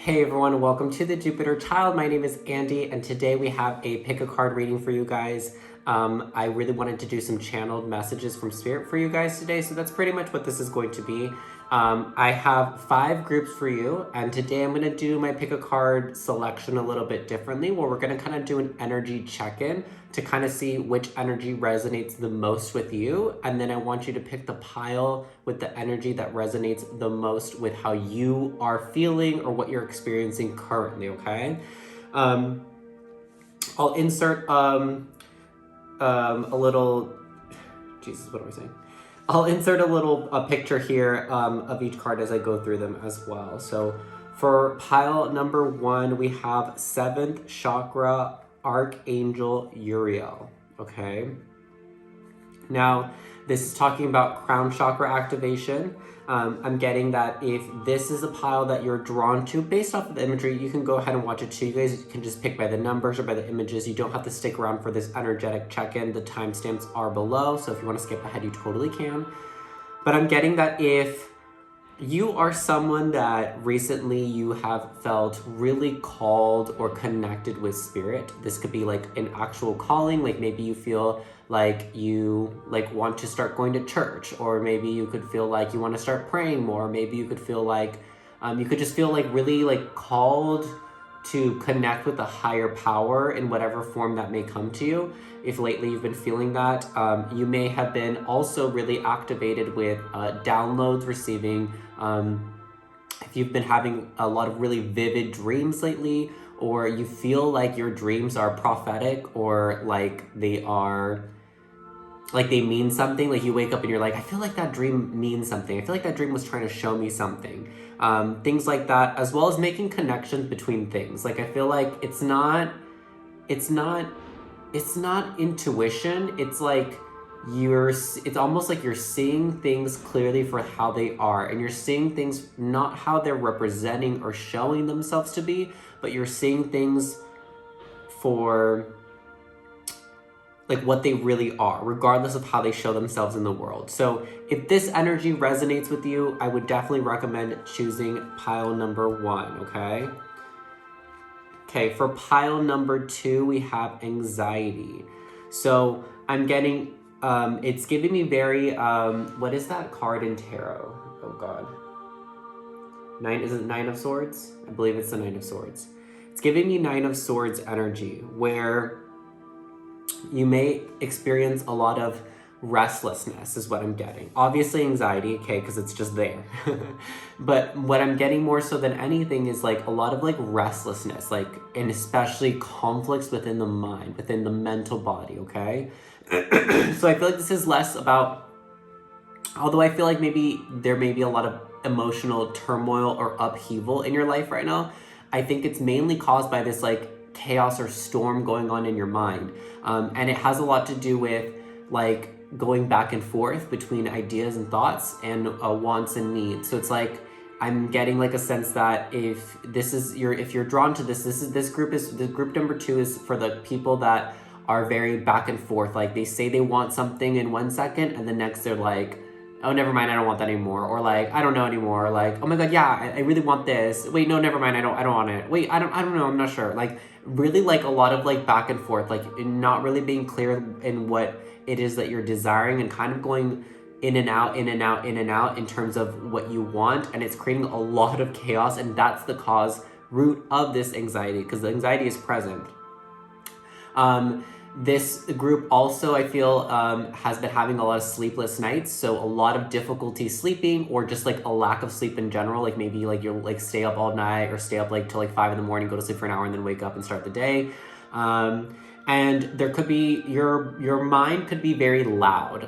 Hey everyone, welcome to the Jupiter Child. My name is Andy, and today we have a pick a card reading for you guys. I really wanted to do some channeled messages from Spirit for you guys today, so that's pretty much what this is going to be. I have 5 groups for you, and today I'm going to do my pick a card selection a little bit differently, where we're going to kind of do an energy check-in to kind of see which energy resonates the most with you, and then I want you to pick the pile with the energy that resonates the most with how you are feeling or what you're experiencing currently, okay? I'll insert a little, Jesus, what am I saying? I'll insert a picture here of each card as I go through them as well. So for pile number 1, we have 7th chakra, Archangel Uriel, okay? Now, this is talking about crown chakra activation. I'm getting that if this is a pile that you're drawn to, based off of the imagery, you can go ahead and watch it too. You guys can just pick by the numbers or by the images. You don't have to stick around for this energetic check-in. The timestamps are below, so if you want to skip ahead, you totally can. But I'm getting that if you are someone that recently you have felt really called or connected with Spirit, this could be like an actual calling, like maybe you feel like you want to start going to church, or maybe you could feel like you want to start praying more, maybe you could feel like you could just feel like really like called to connect with a higher power in whatever form that may come to you. If lately you've been feeling that, you may have been also really activated with downloads, receiving, if you've been having a lot of really vivid dreams lately, or you feel like your dreams are prophetic, or like they mean something, like you wake up and you're like, I feel like that dream means something. I feel like that dream was trying to show me something. Things like that, as well as making connections between things. Like I feel like it's not intuition. It's like it's almost like you're seeing things clearly for how they are, and you're seeing things not how they're representing or showing themselves to be, but you're seeing things for like what they really are, regardless of how they show themselves in the world. So if this energy resonates with you, I would definitely recommend choosing pile number 1, okay? Okay, for pile number 2, we have anxiety. So I'm getting, it's giving me very, what is that card in tarot? Oh God. Is it 9 of Swords? I believe it's the 9 of Swords. It's giving me 9 of Swords energy, where you may experience a lot of restlessness is what I'm getting. Obviously anxiety, okay, because it's just there. But what I'm getting more so than anything is like a lot of like restlessness, like, and especially conflicts within the mind, within the mental body, okay? So I feel like this is less about, although I feel like maybe there may be a lot of emotional turmoil or upheaval in your life right now, I think it's mainly caused by this like chaos or storm going on in your mind. And it has a lot to do with like going back and forth between ideas and thoughts and wants and needs. So it's like I'm getting like a sense that if you're drawn to this group number 2 is for the people that are very back and forth. Like they say they want something in 1 second, and the next they're like, oh, never mind, I don't want that anymore. Or like, I don't know anymore. Like, oh my God, yeah, I really want this. Wait, no, never mind, I don't want it. Wait, I don't know, I'm not sure. Like really like a lot of like back and forth, like not really being clear in what it is that you're desiring, and kind of going in and out in terms of what you want. And it's creating a lot of chaos, and that's the root of this anxiety, because the anxiety is present. This group also, I feel, has been having a lot of sleepless nights. So a lot of difficulty sleeping, or just like a lack of sleep in general. Like maybe like you'll like stay up all night, or stay up like till like 5 in the morning, go to sleep for an hour, and then wake up and start the day. And there could be, your mind could be very loud.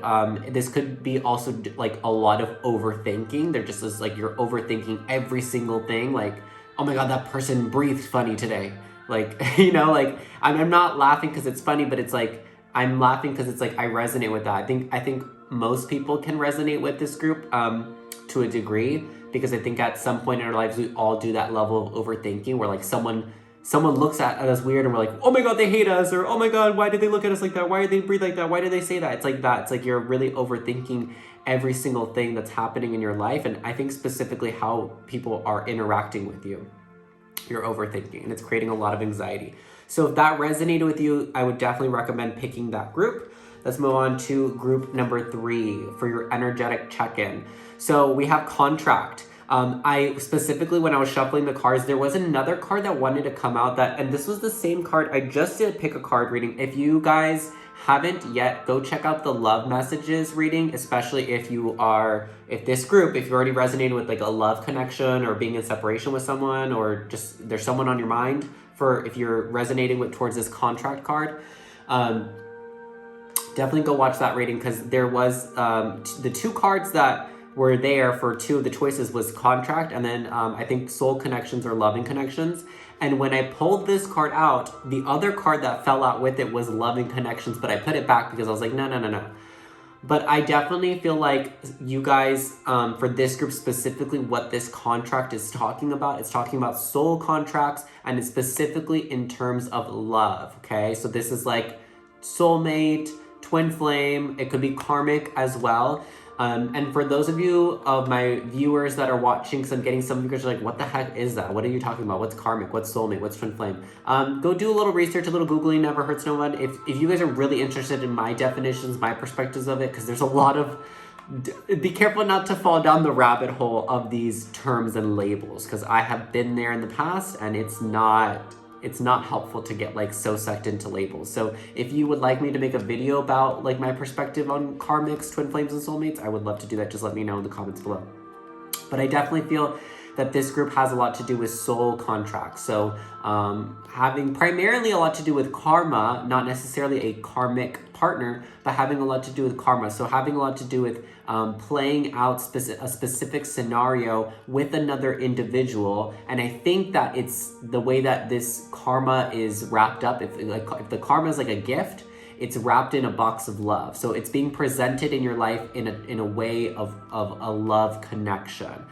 This could be also like a lot of overthinking. There just is like you're overthinking every single thing. Like, oh my God, that person breathed funny today. Like, you know, like I'm not laughing because it's funny, but it's like, I'm laughing because it's like, I resonate with that. I think most people can resonate with this group to a degree, because I think at some point in our lives, we all do that level of overthinking where like someone looks at us weird and we're like, oh my God, they hate us, or oh my God, why did they look at us like that? Why did they breathe like that? Why did they say that? It's like that. It's like you're really overthinking every single thing that's happening in your life. And I think specifically how people are interacting with you. you're overthinking, and it's creating a lot of anxiety. So if that resonated with you, I would definitely recommend picking that group. Let's move on to group number 3 for your energetic check-in. So we have contract. I specifically, when I was shuffling the cards, there was another card that wanted to come out and this was the same card. I just did pick a card reading. If you guys haven't yet, go check out the love messages reading, especially if this group, if you already resonated with like a love connection or being in separation with someone, or just there's someone on your mind, for if you're resonating with towards this contract card. Definitely go watch that reading, because there was the 2 cards that were there for 2 of the choices was contract, and then I think soul connections or loving connections. And when I pulled this card out, the other card that fell out with it was loving connections, but I put it back because I was like, no. But I definitely feel like you guys, for this group specifically, what this contract is talking about, it's talking about soul contracts, and it's specifically in terms of love, okay? So this is like soulmate, twin flame, it could be karmic as well. And for those of you of my viewers that are watching, because I'm getting some of you guys are like, what the heck is that? What are you talking about? What's karmic? What's soulmate? What's twin flame? Go do a little research, a little Googling, never hurts no one. If you guys are really interested in my definitions, my perspectives of it, because there's a lot of, be careful not to fall down the rabbit hole of these terms and labels, because I have been there in the past, and it's not helpful to get like so sucked into labels. So if you would like me to make a video about like my perspective on karmics, twin flames, and soulmates, I would love to do that. Just let me know in the comments below. But I definitely feel that this group has a lot to do with soul contracts. So having primarily a lot to do with karma, not necessarily a karmic partner, but having a lot to do with karma. So having a lot to do with playing out a specific scenario with another individual. And I think that it's the way that this karma is wrapped up. If the karma is like a gift, it's wrapped in a box of love. So it's being presented in your life in a way of a love connection.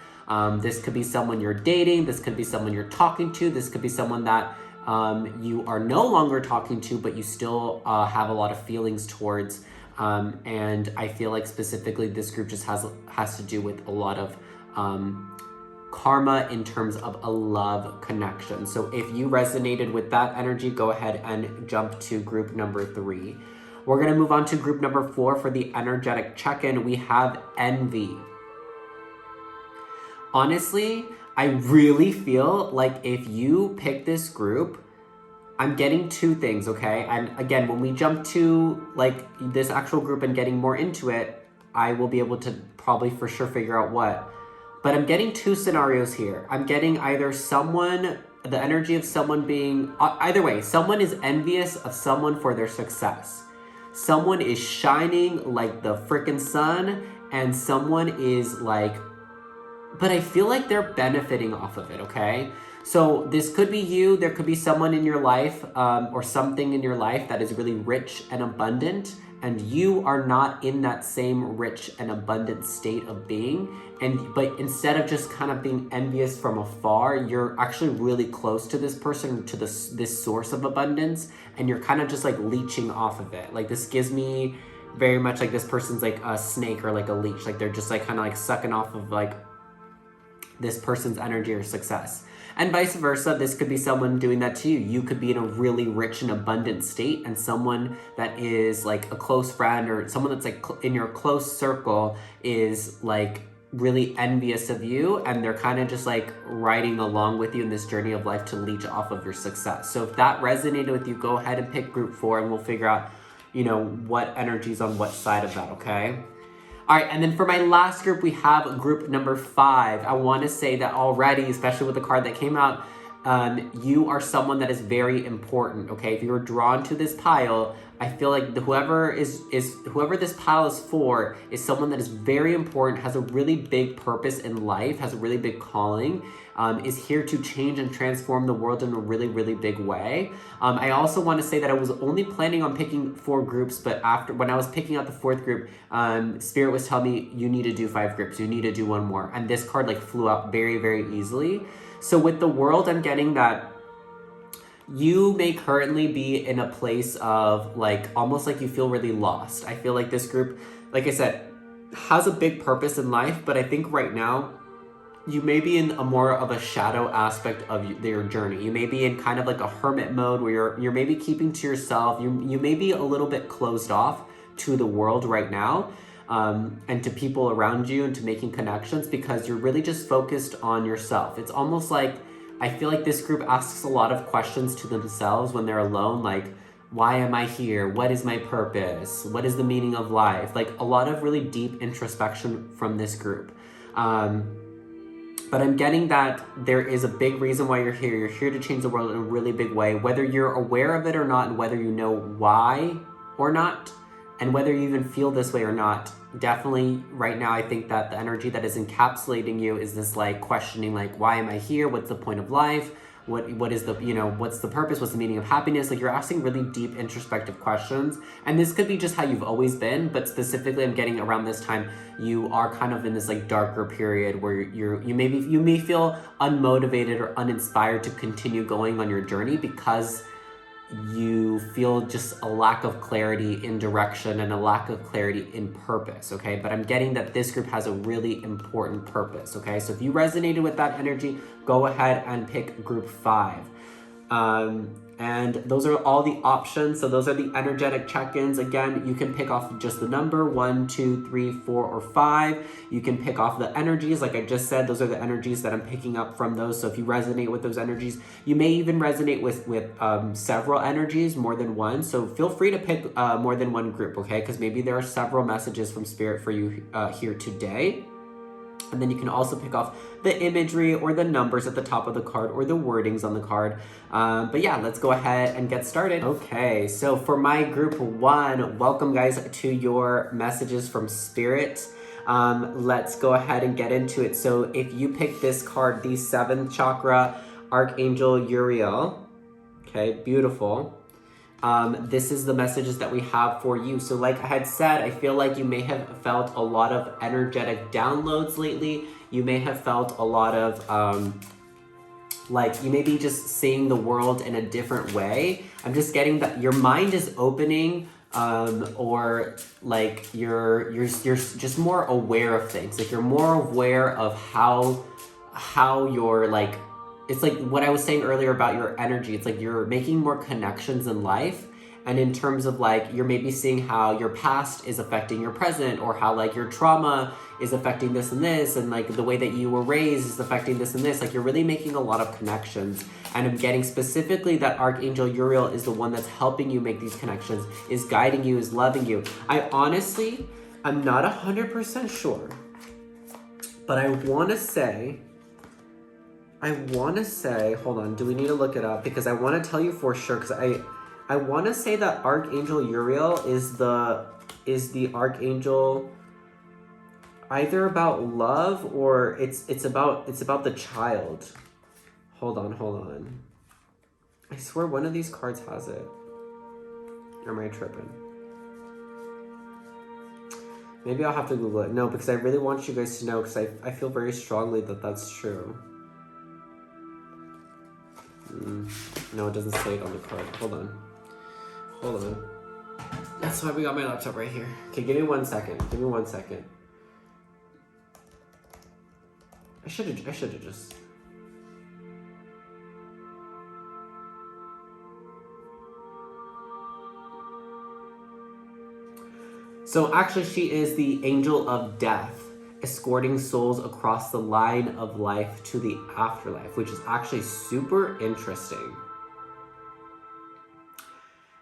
This could be someone you're dating. This could be someone you're talking to. This could be someone that you are no longer talking to, but you still have a lot of feelings towards. And I feel like specifically this group just has to do with a lot of karma in terms of a love connection. So if you resonated with that energy, go ahead and jump to group number 3. We're going to move on to group number 4 for the energetic check-in. We have envy. Honestly, I really feel like if you pick this group, I'm getting 2 things, okay? And again, when we jump to like this actual group and getting more into it, I will be able to probably for sure figure out what. But I'm getting 2 scenarios here. I'm getting either someone, the energy of someone being, either way, someone is envious of someone for their success. Someone is shining like the freaking sun, and someone is like, but I feel like they're benefiting off of it, okay? So this could be you, there could be someone in your life or something in your life that is really rich and abundant, and you are not in that same rich and abundant state of being. But instead of just kind of being envious from afar, you're actually really close to this person, to this source of abundance, and you're kind of just like leeching off of it. Like this gives me very much like this person's like a snake or like a leech. Like they're just like kind of like sucking off of like this person's energy or success. And vice versa, this could be someone doing that to you. You could be in a really rich and abundant state, and someone that is like a close friend or someone that's like in your close circle is like really envious of you, and they're kind of just like riding along with you in this journey of life to leech off of your success. So if that resonated with you, go ahead and pick group 4 and we'll figure out, you know, what energy's on what side of that, okay? All right, and then for my last group, we have group number 5. I want to say that already, especially with the card that came out, you are someone that is very important, okay? If you were drawn to this pile, I feel like whoever this pile is for is someone that is very important, has a really big purpose in life, has a really big calling, is here to change and transform the world in a really, really big way. I also want to say that I was only planning on picking 4 groups, but when I was picking out the 4th group, Spirit was telling me, you need to do 5 groups, you need to do 1 more. And this card like flew out very, very easily. So with the world, I'm getting that you may currently be in a place of like, almost like you feel really lost. I feel like this group, like I said, has a big purpose in life, but I think right now you may be in a more of a shadow aspect of your journey. You may be in kind of like a hermit mode where you're maybe keeping to yourself. You may be a little bit closed off to the world right now, and to people around you and to making connections, because you're really just focused on yourself. It's almost like, I feel like this group asks a lot of questions to themselves when they're alone, like, why am I here? What is my purpose? What is the meaning of life? Like a lot of really deep introspection from this group. But I'm getting that there is a big reason why you're here. You're here to change the world in a really big way, whether you're aware of it or not, and whether you know why or not, and whether you even feel this way or not. Definitely right now, I think that the energy that is encapsulating you is this like questioning, like, why am I here? What's the point of life? What is the, what's the purpose? What's the meaning of happiness? Like, you're asking really deep introspective questions. And this could be just how you've always been, but specifically I'm getting around this time, you are kind of in this like darker period where you may feel unmotivated or uninspired to continue going on your journey, because you feel just a lack of clarity in direction and a lack of clarity in purpose, okay? But I'm getting that this group has a really important purpose, okay? So if you resonated with that energy, go ahead and pick group 5. And those are all the options. So those are the energetic check-ins. Again, you can pick off just the number 1, 2, 3, 4, or 5. You can pick off the energies. Like I just said, those are the energies that I'm picking up from those. So if you resonate with those energies, you may even resonate with several energies, more than one. So feel free to pick more than one group, okay? Because maybe there are several messages from Spirit for you here today. And then you can also pick off the imagery or the numbers at the top of the card or the wordings on the card. But yeah, let's go ahead and get started. Okay, so for my group 1, welcome guys to your messages from Spirit. Let's go ahead and get into it. So if you pick this card, the 7th chakra, Archangel Uriel, okay, beautiful. This is the messages that we have for you. So like I had said, I feel like you may have felt a lot of energetic downloads lately. You may have felt a lot of, like you may be just seeing the world in a different way. I'm just getting that your mind is opening, or like you're just more aware of things. Like you're more aware of how you're like, it's like what I was saying earlier about your energy. It's like you're making more connections in life. And in terms of like, you're maybe seeing how your past is affecting your present, or how like your trauma is affecting this and this, and like the way that you were raised is affecting this and this. Like you're really making a lot of connections. And I'm getting specifically that Archangel Uriel is the one that's helping you make these connections, is guiding you, is loving you. I'm not 100% sure, but I want to say, hold on, do we need to look it up? Because I want to tell you for sure, because I want to say that Archangel Uriel is the Archangel either about love or it's about the child. Hold on. I swear one of these cards has it. Or am I tripping? Maybe I'll have to Google it. No, because I really want you guys to know, because I feel very strongly that that's true. No, it doesn't say it on the card. Hold on. That's why we got my laptop right here. Okay, give me 1 second. I should have just... So actually she is the angel of death, escorting souls across the line of life to the afterlife, which is actually super interesting.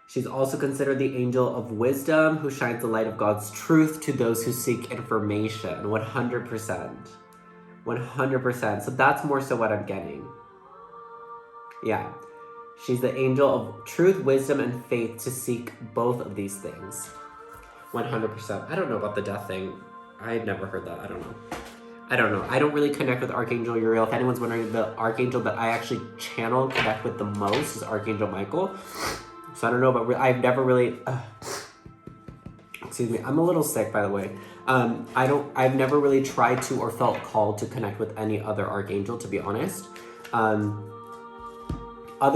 She's also considered the angel of wisdom, who shines the light of God's truth to those who seek information. 100%. So that's more so what I'm getting. Yeah. She's the angel of truth, wisdom, and faith to seek both of these things. 100%. I don't know about the death thing. I had never heard that. I don't know. I don't really connect with Archangel Uriel. If anyone's wondering, the archangel that I actually connect with the most is Archangel Michael. So I don't know, but I've never really... excuse me. I'm a little sick, by the way. I've never really tried to or felt called to connect with any other archangel, to be honest. Other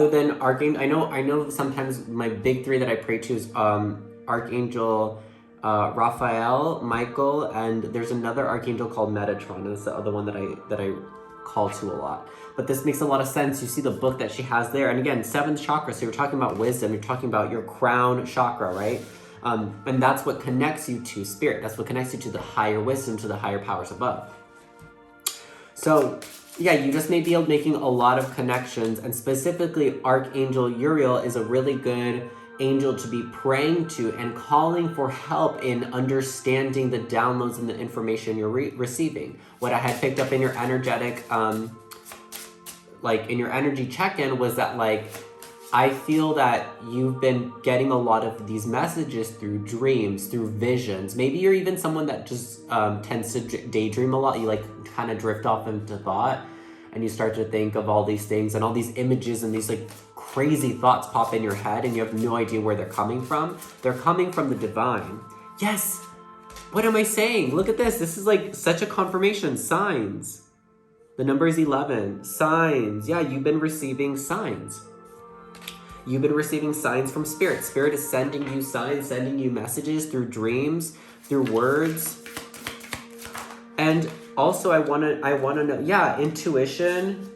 than Archangel, I know sometimes my big 3 that I pray to is Archangel Raphael, Michael, and there's another archangel called Metatron. That's the other one that I called to a lot. But this makes a lot of sense. You see the book that she has there. And again, 7th chakra. So you're talking about wisdom. You're talking about your crown chakra, right? And that's what connects you to spirit. That's what connects you to the higher wisdom, to the higher powers above. So yeah, you just may be making a lot of connections. And specifically, Archangel Uriel is a really good angel to be praying to and calling for help in understanding the downloads and the information you're receiving. What I had picked up in your energetic, like in your energy check-in was that like, I feel that you've been getting a lot of these messages through dreams, through visions. Maybe you're even someone that just tends to daydream a lot. You like kind of drift off into thought and you start to think of all these things and all these images and these like crazy thoughts pop in your head and you have no idea where they're coming from. They're coming from the divine. Yes. What am I saying? Look at this. This is like such a confirmation. Signs. The number is 11. Signs. Yeah, you've been receiving signs. You've been receiving signs from Spirit. Spirit is sending you signs, sending you messages through dreams, through words. And also I wanna know, yeah, intuition,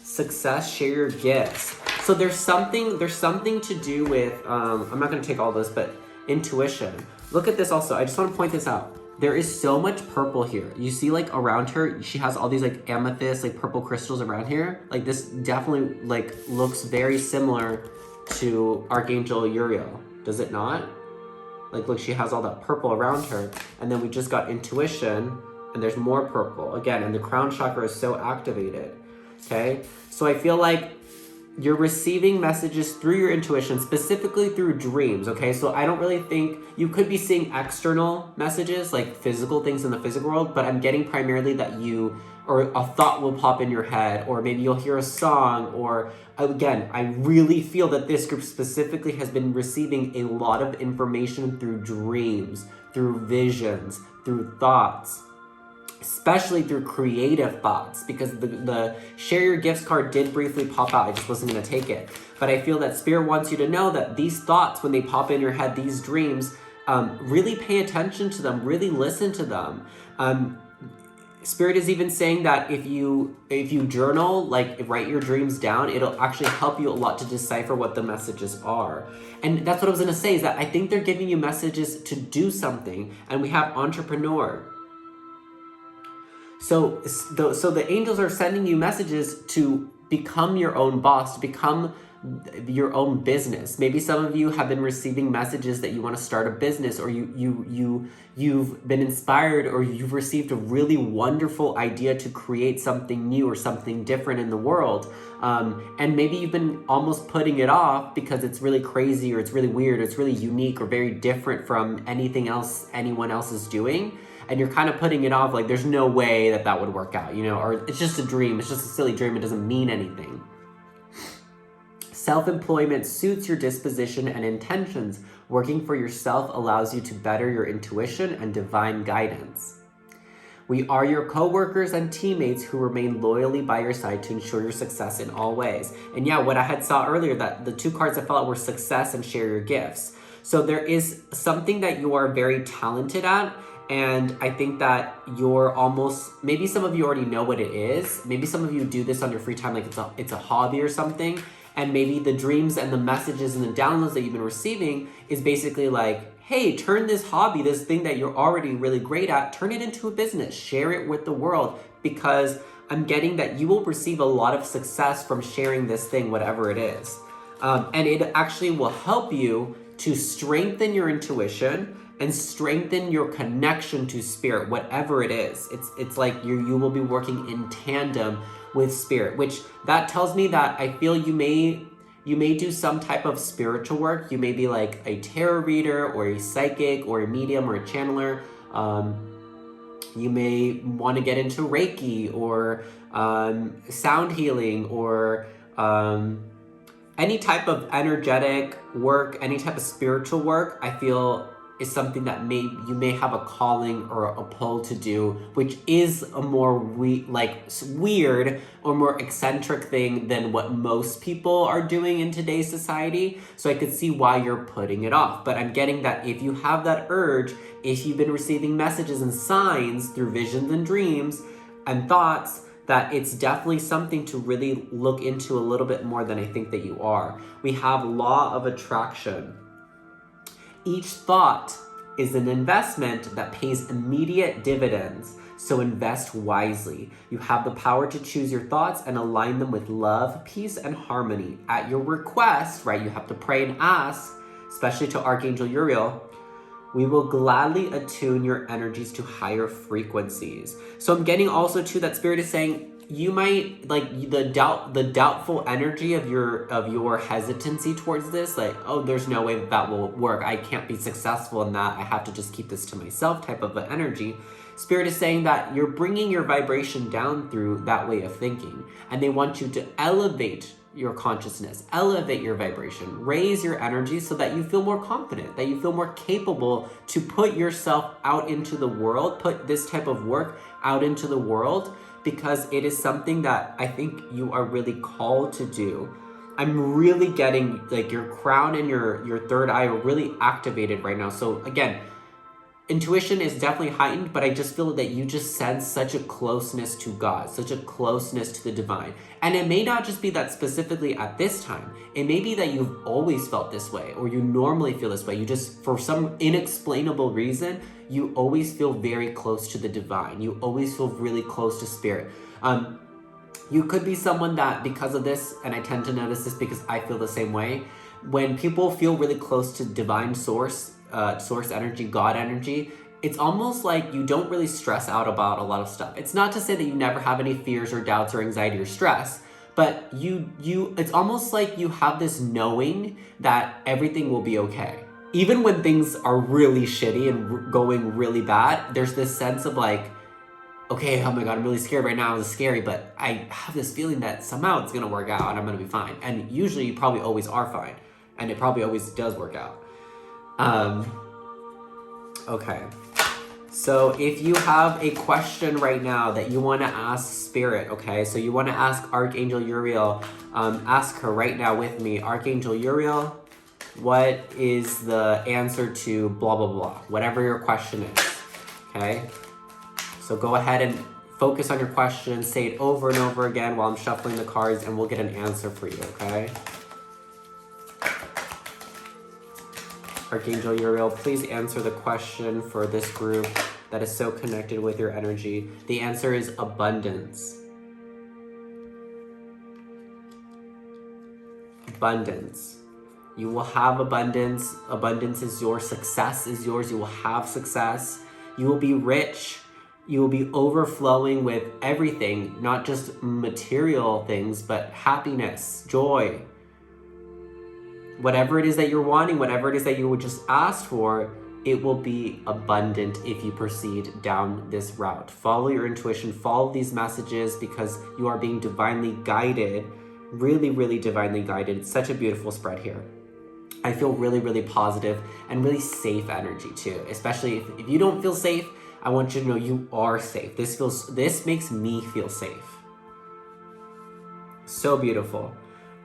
success, share your gifts. So there's something to do with, I'm not gonna take all this, but intuition. Look at this also. I just wanna point this out. There is so much purple here. You see like around her, she has all these like amethyst, like purple crystals around here. Like this definitely like looks very similar to Archangel Uriel. Does it not? Like look, she has all that purple around her. And then we just got intuition and there's more purple again. And the crown chakra is so activated. Okay. So I feel like you're receiving messages through your intuition, specifically through dreams, okay? So I don't really think, you could be seeing external messages, like physical things in the physical world, but I'm getting primarily that or a thought will pop in your head, or maybe you'll hear a song, or again, I really feel that this group specifically has been receiving a lot of information through dreams, through visions, through thoughts. Especially through creative thoughts, because the share your gifts card did briefly pop out. I just wasn't going to take it. But I feel that Spirit wants you to know that these thoughts, when they pop in your head, these dreams, really pay attention to them, really listen to them. Spirit is even saying that if you journal, like write your dreams down, it'll actually help you a lot to decipher what the messages are. And that's what I was going to say, is that I think they're giving you messages to do something. And we have entrepreneur. So the angels are sending you messages to become your own boss, to become your own business. Maybe some of you have been receiving messages that you want to start a business, or you've been inspired, or you've received a really wonderful idea to create something new or something different in the world. And maybe you've been almost putting it off because it's really crazy, or it's really weird, or it's really unique, or very different from anything else anyone else is doing. And you're kind of putting it off, like there's no way that would work out, you know, or it's just a dream. It's just a silly dream. It doesn't mean anything. Self-employment suits your disposition and intentions. Working for yourself allows you to better your intuition and divine guidance. We are your co-workers and teammates who remain loyally by your side to ensure your success in all ways. And yeah, what I had saw earlier, that the two cards I felt were success and share your gifts. So there is something that you are very talented at. And I think that you're almost, maybe some of you already know what it is. Maybe some of you do this on your free time, like it's a hobby or something. And maybe the dreams and the messages and the downloads that you've been receiving is basically like, hey, turn this hobby, this thing that you're already really great at, turn it into a business, share it with the world, because I'm getting that you will receive a lot of success from sharing this thing, whatever it is. And it actually will help you to strengthen your intuition and strengthen your connection to Spirit, whatever it is. It's like you will be working in tandem with Spirit, which that tells me that I feel you may do some type of spiritual work. You may be like a tarot reader, or a psychic, or a medium, or a channeler. You may want to get into Reiki, or sound healing, or any type of energetic work, any type of spiritual work. I feel is something that you may have a calling or a pull to do, which is a more weird or more eccentric thing than what most people are doing in today's society. So I could see why you're putting it off. But I'm getting that if you have that urge, if you've been receiving messages and signs through visions and dreams and thoughts, that it's definitely something to really look into a little bit more than I think that you are. We have law of attraction. Each thought is an investment that pays immediate dividends, so invest wisely. You have the power to choose your thoughts and align them with love, peace, and harmony. At your request, right, you have to pray and ask, especially to Archangel Uriel, we will gladly attune your energies to higher frequencies. So I'm getting also too that Spirit is saying you might like the doubtful energy of your hesitancy towards this, like, oh, there's no way that will work. I can't be successful in that. I have to just keep this to myself type of an energy. Spirit is saying that you're bringing your vibration down through that way of thinking, and they want you to elevate your consciousness, elevate your vibration, raise your energy so that you feel more confident, that you feel more capable to put yourself out into the world, put this type of work out into the world, because it is something that I think you are really called to do. I'm really getting like your crown and your third eye are really activated right now. So again, intuition is definitely heightened, but I just feel that you just sense such a closeness to God, such a closeness to the divine. And it may not just be that specifically at this time. It may be that you've always felt this way, or you normally feel this way. You just, for some inexplainable reason, you always feel very close to the divine. You always feel really close to spirit. You could be someone that, because of this, and I tend to notice this because I feel the same way, when people feel really close to divine source energy, God energy, it's almost like you don't really stress out about a lot of stuff. It's not to say that you never have any fears or doubts or anxiety or stress, but it's almost like you have this knowing that everything will be okay. Even when things are really shitty and going really bad, there's this sense of like, okay, oh my God, I'm really scared right now. It's scary, but I have this feeling that somehow it's gonna work out and I'm gonna be fine. And usually you probably always are fine. And it probably always does work out. Okay. So if you have a question right now that you wanna ask Spirit, okay? So you wanna ask Archangel Uriel, ask her right now with me. Archangel Uriel, what is the answer to blah, blah, blah? Whatever your question is, okay? So go ahead and focus on your question, say it over and over again while I'm shuffling the cards, and we'll get an answer for you, okay? Archangel Uriel, please answer the question for this group that is so connected with your energy. The answer is abundance. Abundance. You will have abundance. Abundance is yours. Success is yours. You will have success. You will be rich. You will be overflowing with everything, not just material things, but happiness, joy. Whatever it is that you're wanting, whatever it is that you would just ask for, it will be abundant if you proceed down this route. Follow your intuition, follow these messages because you are being divinely guided, really, really divinely guided. It's such a beautiful spread here. I feel really, really positive and really safe energy too, especially if you don't feel safe, I want you to know you are safe. This makes me feel safe. So beautiful.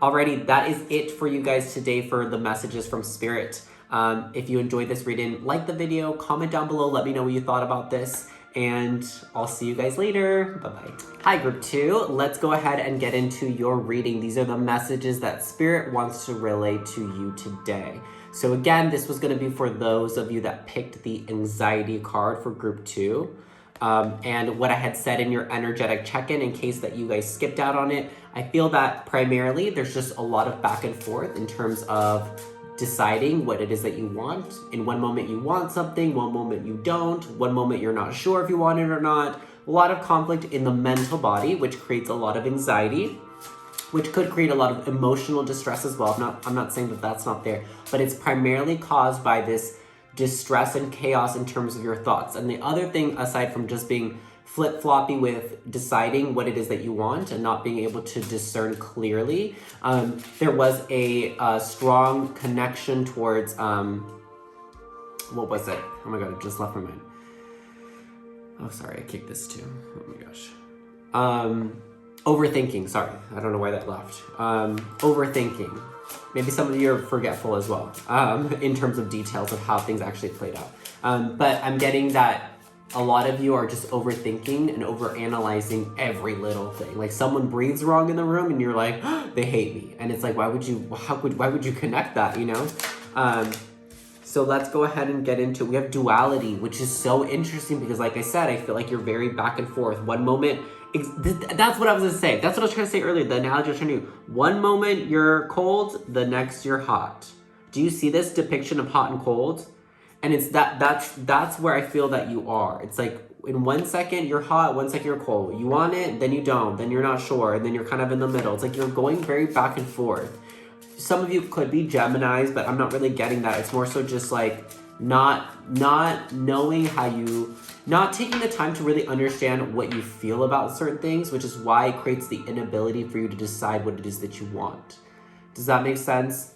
Alrighty, that is it for you guys today for the messages from Spirit. If you enjoyed this reading, like the video, comment down below, let me know what you thought about this, and I'll see you guys later. Bye-bye. Hi, group 2. Let's go ahead and get into your reading. These are the messages that Spirit wants to relay to you today. So again, this was going to be for those of you that picked the anxiety card for group 2. And what I had said in your energetic check-in, in case that you guys skipped out on it, I feel that primarily there's just a lot of back and forth in terms of deciding what it is that you want. In one moment you want something, one moment you don't, one moment you're not sure if you want it or not. A lot of conflict in the mental body, which creates a lot of anxiety, which could create a lot of emotional distress as well. I'm not saying that that's not there, but it's primarily caused by this distress and chaos in terms of your thoughts. And the other thing, aside from just being flip-floppy with deciding what it is that you want and not being able to discern clearly, there was a strong connection towards, what was it? Oh my God, it just left my mind. Oh, sorry, I kicked this too. Oh my gosh. Overthinking, sorry. I don't know why that left. Overthinking. Maybe some of you are forgetful as well, in terms of details of how things actually played out. But I'm getting that a lot of you are just overthinking and overanalyzing every little thing. Like someone breathes wrong in the room and you're like, oh, they hate me. And it's like, why would you connect that, you know? So let's go ahead and get into it. We have duality, which is so interesting because like I said, I feel like you're very back and forth. One moment, that's what I was gonna say. That's what I was trying to say earlier, the analogy I was trying to do. One moment you're cold, the next you're hot. Do you see this depiction of hot and cold? And it's that's where I feel that you are. It's like in 1 second you're hot, 1 second you're cold. You want it, then you don't, then you're not sure, and then you're kind of in the middle. It's like you're going very back and forth. Some of you could be Geminis, but I'm not really getting that. It's more so just like not knowing how you, not taking the time to really understand what you feel about certain things, which is why it creates the inability for you to decide what it is that you want. Does that make sense?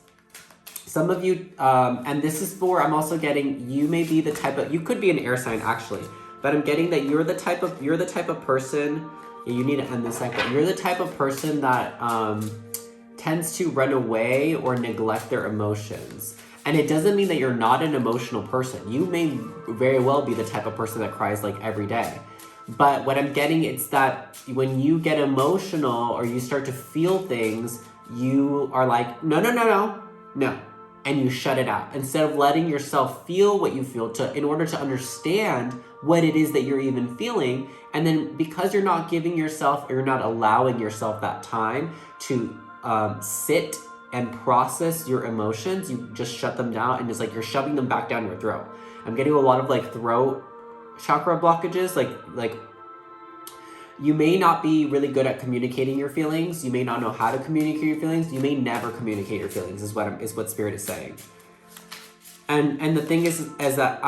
Some of you, and this is for, I'm also getting, you may be the type of, you could be an air sign actually, but I'm getting that you're the type of person, you need to end this cycle, you're the type of person that tends to run away or neglect their emotions. And it doesn't mean that you're not an emotional person. You may very well be the type of person that cries like every day. But what I'm getting, it's that when you get emotional or you start to feel things, you are like, no. And you shut it out. Instead of letting yourself feel what you feel in order to understand what it is that you're even feeling. And then because you're not giving yourself, or you're not allowing yourself that time to sit and process your emotions, you just shut them down and it's like you're shoving them back down your throat. I'm getting a lot of like throat chakra blockages, like you may not be really good at communicating your feelings. You may not know how to communicate your feelings. You may never communicate your feelings is what Spirit is saying. And the thing is that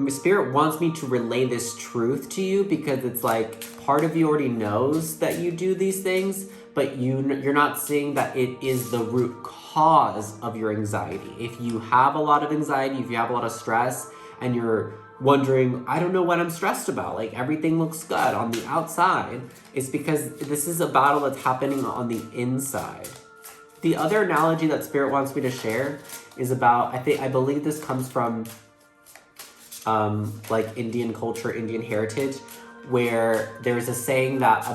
Spirit wants me to relay this truth to you because it's like part of you already knows that you do these things, but you're not seeing that it is the root cause of your anxiety. If you have a lot of anxiety, if you have a lot of stress, and you're wondering, I don't know what I'm stressed about, like everything looks good on the outside, it's because this is a battle that's happening on the inside. The other analogy that Spirit wants me to share is about, I believe this comes from like Indian culture, Indian heritage, where there's a saying that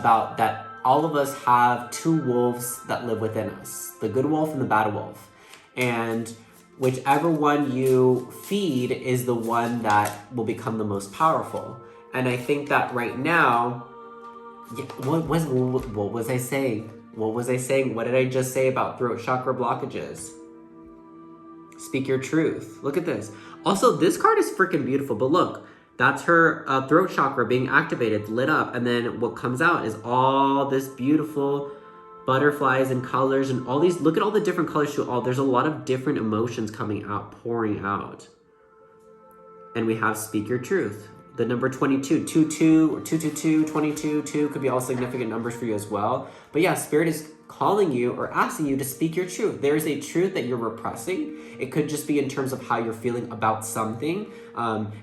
all of us have two wolves that live within us, the good wolf and the bad wolf. And whichever one you feed is the one that will become the most powerful. And I think that right now, what was I saying? What was I saying? What did I just say about throat chakra blockages? Speak your truth. Look at this. Also, this card is freaking beautiful, but look, that's her throat chakra being activated, lit up, and then what comes out is all this beautiful butterflies and colors and all these, look at all the different colors there's a lot of different emotions coming out, pouring out. And we have speak your truth. The number 22, 22, or 222, 22, 2 could be all significant numbers for you as well. But yeah, Spirit is calling you or asking you to speak your truth. There is a truth that you're repressing. It could just be in terms of how you're feeling about something.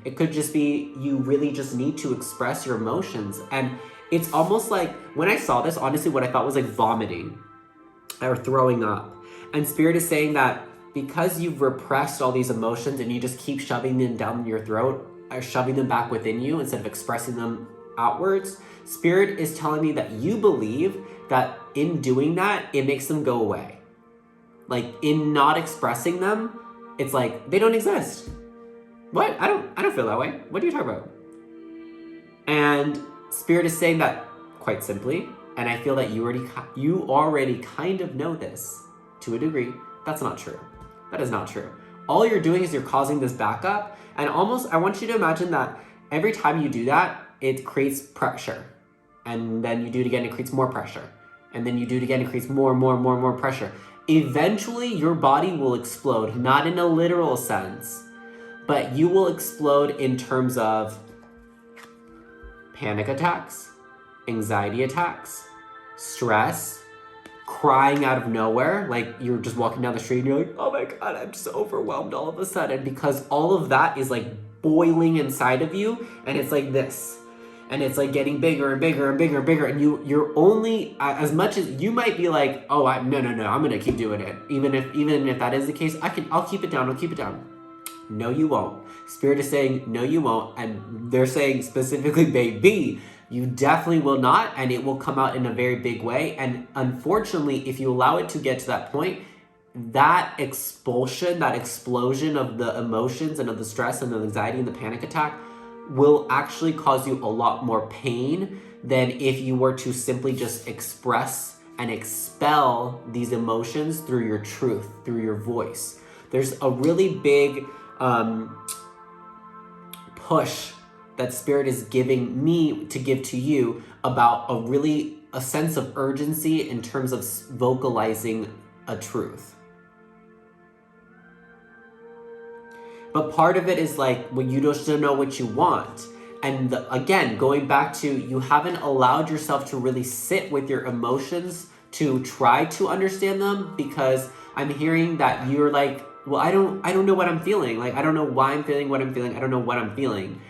It could just be you really just need to express your emotions. And it's almost like, when I saw this, honestly, what I thought was like vomiting or throwing up. And Spirit is saying that because you've repressed all these emotions and you just keep shoving them down your throat or shoving them back within you instead of expressing them outwards, Spirit is telling me that you believe that in doing that, it makes them go away. Like in not expressing them, it's like they don't exist. What? I don't feel that way. What are you talking about? And Spirit is saying that quite simply, and I feel that you already kind of know this to a degree. That's not true. That is not true. All you're doing is you're causing this backup, and almost I want you to imagine that every time you do that, it creates pressure, and then you do it again, it creates more pressure, and then you do it again, it creates more pressure. Eventually, your body will explode, not in a literal sense, but you will explode in terms of panic attacks, anxiety attacks, stress, crying out of nowhere, like you're just walking down the street and you're like, oh my God, I'm just overwhelmed all of a sudden, because all of that is like boiling inside of you, and it's like this, and it's like getting bigger and bigger and bigger and bigger, and you're only, as much as you might be like, no, I'm gonna keep doing it, even if that is the case, I'll keep it down, No, you won't. Spirit is saying, no, you won't. And they're saying specifically, baby, you definitely will not. And it will come out in a very big way. And unfortunately, if you allow it to get to that point, that expulsion, that explosion of the emotions and of the stress and the anxiety and the panic attack will actually cause you a lot more pain than if you were to simply just express and expel these emotions through your truth, through your voice. There's a really big push that Spirit is giving me to give to you about a sense of urgency in terms of vocalizing a truth. But part of it is like, well, you just don't know what you want. And again, going back to, you haven't allowed yourself to really sit with your emotions to try to understand them, because I'm hearing that you're like, well, I don't know what I'm feeling. Like, I don't know why I'm feeling what I'm feeling. I don't know what I'm feeling.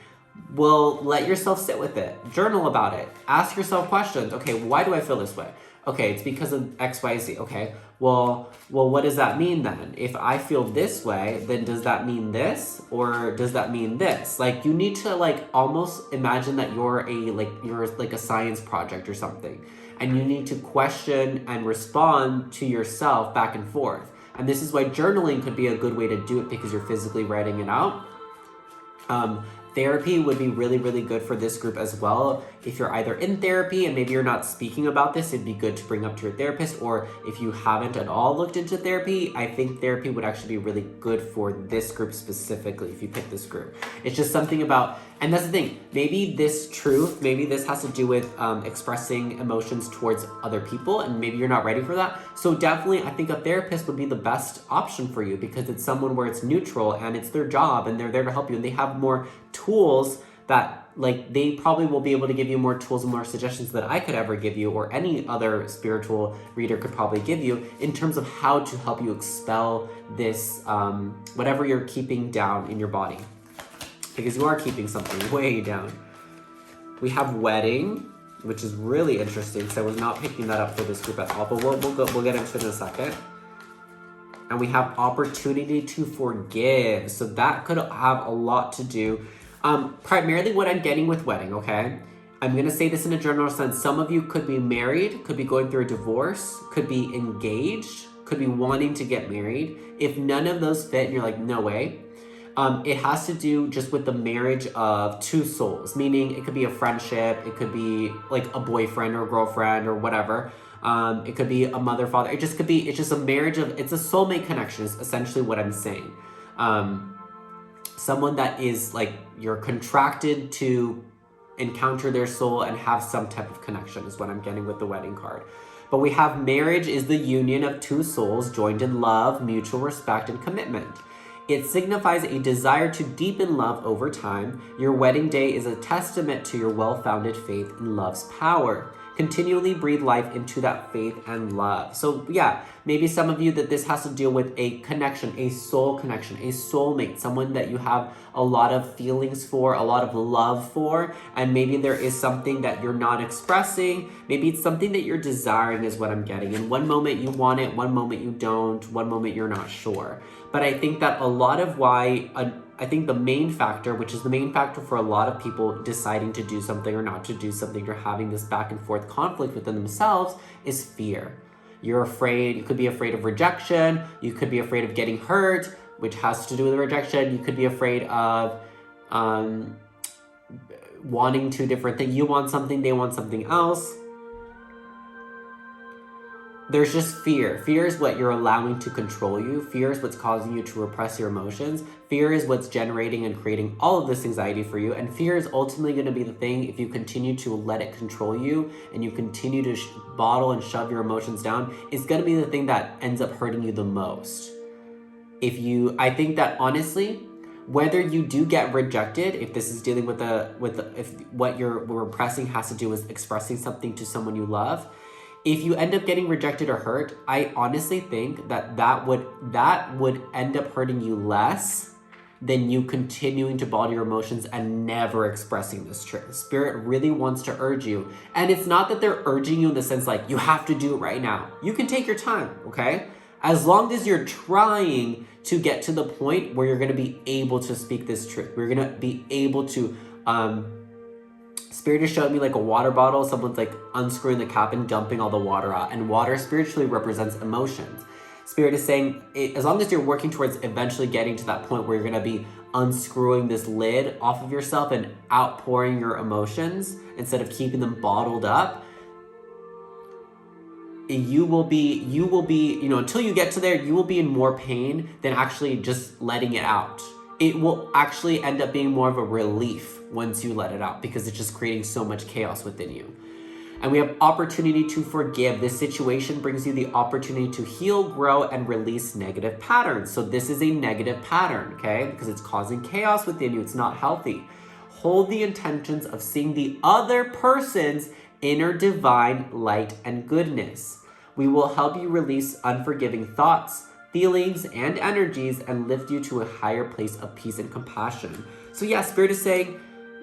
Well, let yourself sit with it. Journal about it. Ask yourself questions. Okay, why do I feel this way? Okay, it's because of X, Y, Z. Okay, well, what does that mean then? If I feel this way, then does that mean this, or does that mean this? Like, you need to like almost imagine that you're a science project or something, and you need to question and respond to yourself back and forth. And this is why journaling could be a good way to do it, because you're physically writing it out. Therapy would be really, really good for this group as well. If you're either in therapy and maybe you're not speaking about this, it'd be good to bring up to your therapist. Or if you haven't at all looked into therapy, I think therapy would actually be really good for this group specifically, if you pick this group. It's just something about, and that's the thing, maybe this has to do with expressing emotions towards other people, and maybe you're not ready for that. So definitely, I think a therapist would be the best option for you, because it's someone where it's neutral and it's their job and they're there to help you, and they have more tools that, like, they probably will be able to give you more tools and more suggestions that I could ever give you, or any other spiritual reader could probably give you, in terms of how to help you expel this, whatever you're keeping down in your body. Because you are keeping something way down. We have wedding, which is really interesting, because I was not picking that up for this group at all, but we'll get into it in a second. And we have opportunity to forgive. So that could have a lot to do. Primarily what I'm getting with wedding, okay? I'm gonna say this in a general sense. Some of you could be married, could be going through a divorce, could be engaged, could be wanting to get married. If none of those fit and you're like, no way, it has to do just with the marriage of two souls, meaning it could be a friendship, it could be like a boyfriend or girlfriend or whatever. It could be a mother, father. It's just a marriage it's a soulmate connection is essentially what I'm saying. Someone that is like, you're contracted to encounter their soul and have some type of connection is what I'm getting with the wedding card. But we have marriage is the union of two souls joined in love, mutual respect, and commitment. It signifies a desire to deepen love over time. Your wedding day is a testament to your well-founded faith in love's power. Continually breathe life into that faith and love. So yeah, maybe some of you that this has to deal with a connection, a soul connection, a soulmate, someone that you have a lot of feelings for, a lot of love for, and maybe there is something that you're not expressing. Maybe it's something that you're desiring is what I'm getting. And one moment you want it, one moment you don't, one moment you're not sure. But I think that a lot of why, I think the main factor, which is the main factor for a lot of people deciding to do something or not to do something, or having this back and forth conflict within themselves, is fear. You're afraid, you could be afraid of rejection, you could be afraid of getting hurt, which has to do with rejection. You could be afraid of wanting two different things. You want something, they want something else. There's just fear. Fear is what you're allowing to control you. Fear is what's causing you to repress your emotions. Fear is what's generating and creating all of this anxiety for you. And fear is ultimately going to be the thing, if you continue to let it control you and you continue to bottle and shove your emotions down, it's going to be the thing that ends up hurting you the most. I think that honestly, whether you do get rejected, if this is dealing with if what you're repressing has to do with expressing something to someone you love, if you end up getting rejected or hurt, I honestly think that would end up hurting you less than you continuing to bottle your emotions and never expressing this truth. Spirit really wants to urge you. And it's not that they're urging you in the sense like, you have to do it right now. You can take your time, okay? As long as you're trying to get to the point where you're going to be able to speak this truth. We're going to be able to, Spirit is showing me like a water bottle. Someone's like unscrewing the cap and dumping all the water out. And water spiritually represents emotions. Spirit is saying, as long as you're working towards eventually getting to that point where you're going to be unscrewing this lid off of yourself and outpouring your emotions instead of keeping them bottled up, you will be, you know, until you get to there, you will be in more pain than actually just letting it out. It will actually end up being more of a relief once you let it out, because it's just creating so much chaos within you. And we have opportunity to forgive. This situation brings you the opportunity to heal, grow, and release negative patterns. So this is a negative pattern, okay? Because it's causing chaos within you. It's not healthy. Hold the intentions of seeing the other person's inner divine light and goodness. We will help you release unforgiving thoughts, feelings, and energies and lift you to a higher place of peace and compassion. So yeah, Spirit is saying,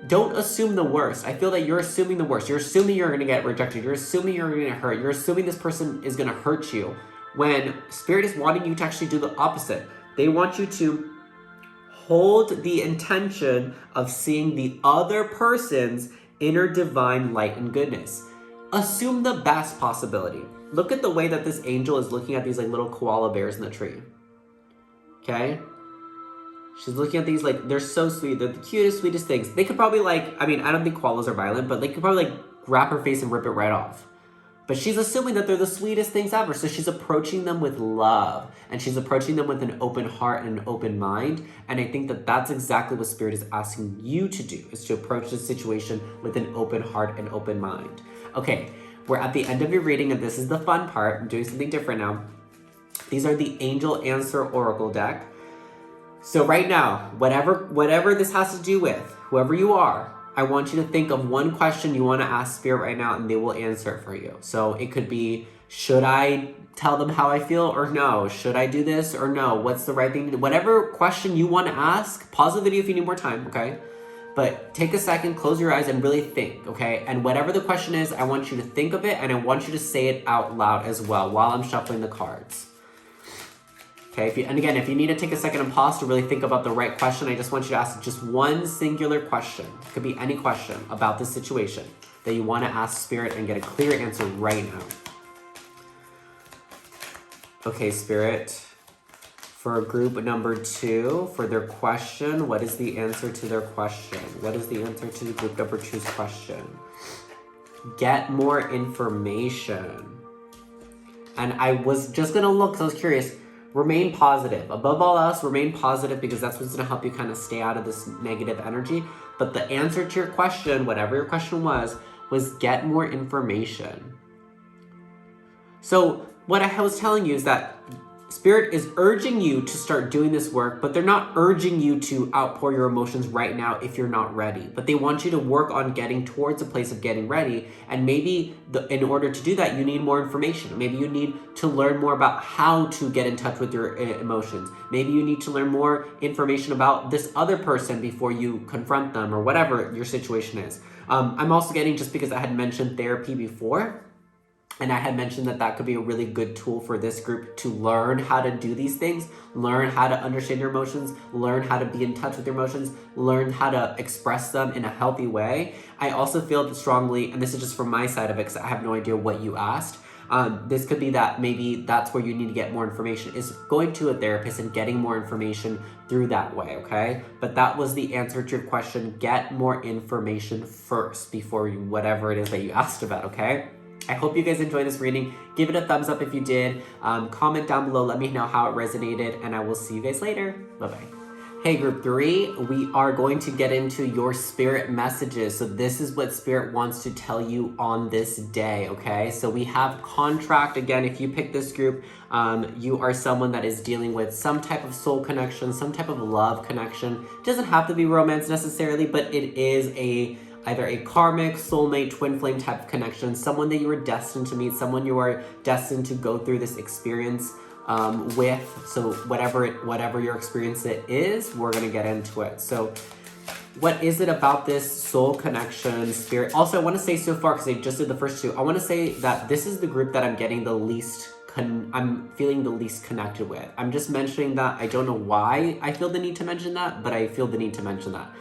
don't assume the worst. I feel that you're assuming the worst. You're assuming you're going to get rejected. You're assuming you're going to get hurt. You're assuming this person is going to hurt you, when Spirit is wanting you to actually do the opposite. They want you to hold the intention of seeing the other person's inner divine light and goodness. Assume the best possibility. Look at the way that this angel is looking at these like little koala bears in the tree. Okay? She's looking at these like, they're so sweet. They're the cutest, sweetest things. They could probably like, I mean, I don't think koalas are violent, but they could probably like grab her face and rip it right off. But she's assuming that they're the sweetest things ever. So she's approaching them with love, and she's approaching them with an open heart and an open mind. And I think that that's exactly what Spirit is asking you to do, is to approach this situation with an open heart and open mind. Okay, we're at the end of your reading, and this is the fun part. I'm doing something different now. These are the Angel Answer Oracle deck. So right now, whatever this has to do with, whoever you are, I want you to think of one question you want to ask Spirit right now, and they will answer it for you. So it could be, should I tell them how I feel or no? Should I do this or no? What's the right thing to do? Whatever question you want to ask, pause the video if you need more time, okay? But take a second, close your eyes, and really think, okay? And whatever the question is, I want you to think of it, and I want you to say it out loud as well while I'm shuffling the cards. Okay, and again, if you need to take a second and pause to really think about the right question, I just want you to ask just one singular question. It could be any question about this situation that you want to ask Spirit and get a clear answer right now. Okay, Spirit. For group number 2, for their question, what is the answer to their question? What is the answer to group number 2's question? Get more information. And I was just going to look, because I was curious. Remain positive. Above all else, remain positive, because that's what's going to help you kind of stay out of this negative energy. But the answer to your question, whatever your question was get more information. So what I was telling you is that Spirit is urging you to start doing this work, but they're not urging you to outpour your emotions right now if you're not ready. But they want you to work on getting towards a place of getting ready. And maybe in order to do that, you need more information. Maybe you need to learn more about how to get in touch with your emotions. Maybe you need to learn more information about this other person before you confront them, or whatever your situation is. I'm also getting, just because I had mentioned therapy before, and I had mentioned that that could be a really good tool for this group to learn how to do these things, learn how to understand your emotions, learn how to be in touch with your emotions, learn how to express them in a healthy way. I also feel strongly, and this is just from my side of it because I have no idea what you asked, this could be that maybe that's where you need to get more information, is going to a therapist and getting more information through that way, okay? But that was the answer to your question. Get more information first before whatever it is that you asked about, okay? I hope you guys enjoyed this reading. Give it a thumbs up if you did. Comment down below. Let me know how it resonated, and I will see you guys later. Bye-bye. Hey, group 3, we are going to get into your Spirit messages. So this is what Spirit wants to tell you on this day, okay? So we have contract. Again, if you pick this group, you are someone that is dealing with some type of soul connection, some type of love connection. It doesn't have to be romance necessarily, but it is either a karmic, soulmate, twin flame type of connection, someone that you were destined to meet, someone you are destined to go through this experience with. So whatever your experience it is, we're gonna get into it. So what is it about this soul connection, Spirit? Also, I wanna say so far, because I just did the first 2, I wanna say that this is the group that I'm getting the least I'm feeling the least connected with. I'm just mentioning that. I don't know why I feel the need to mention that, but I feel the need to mention that.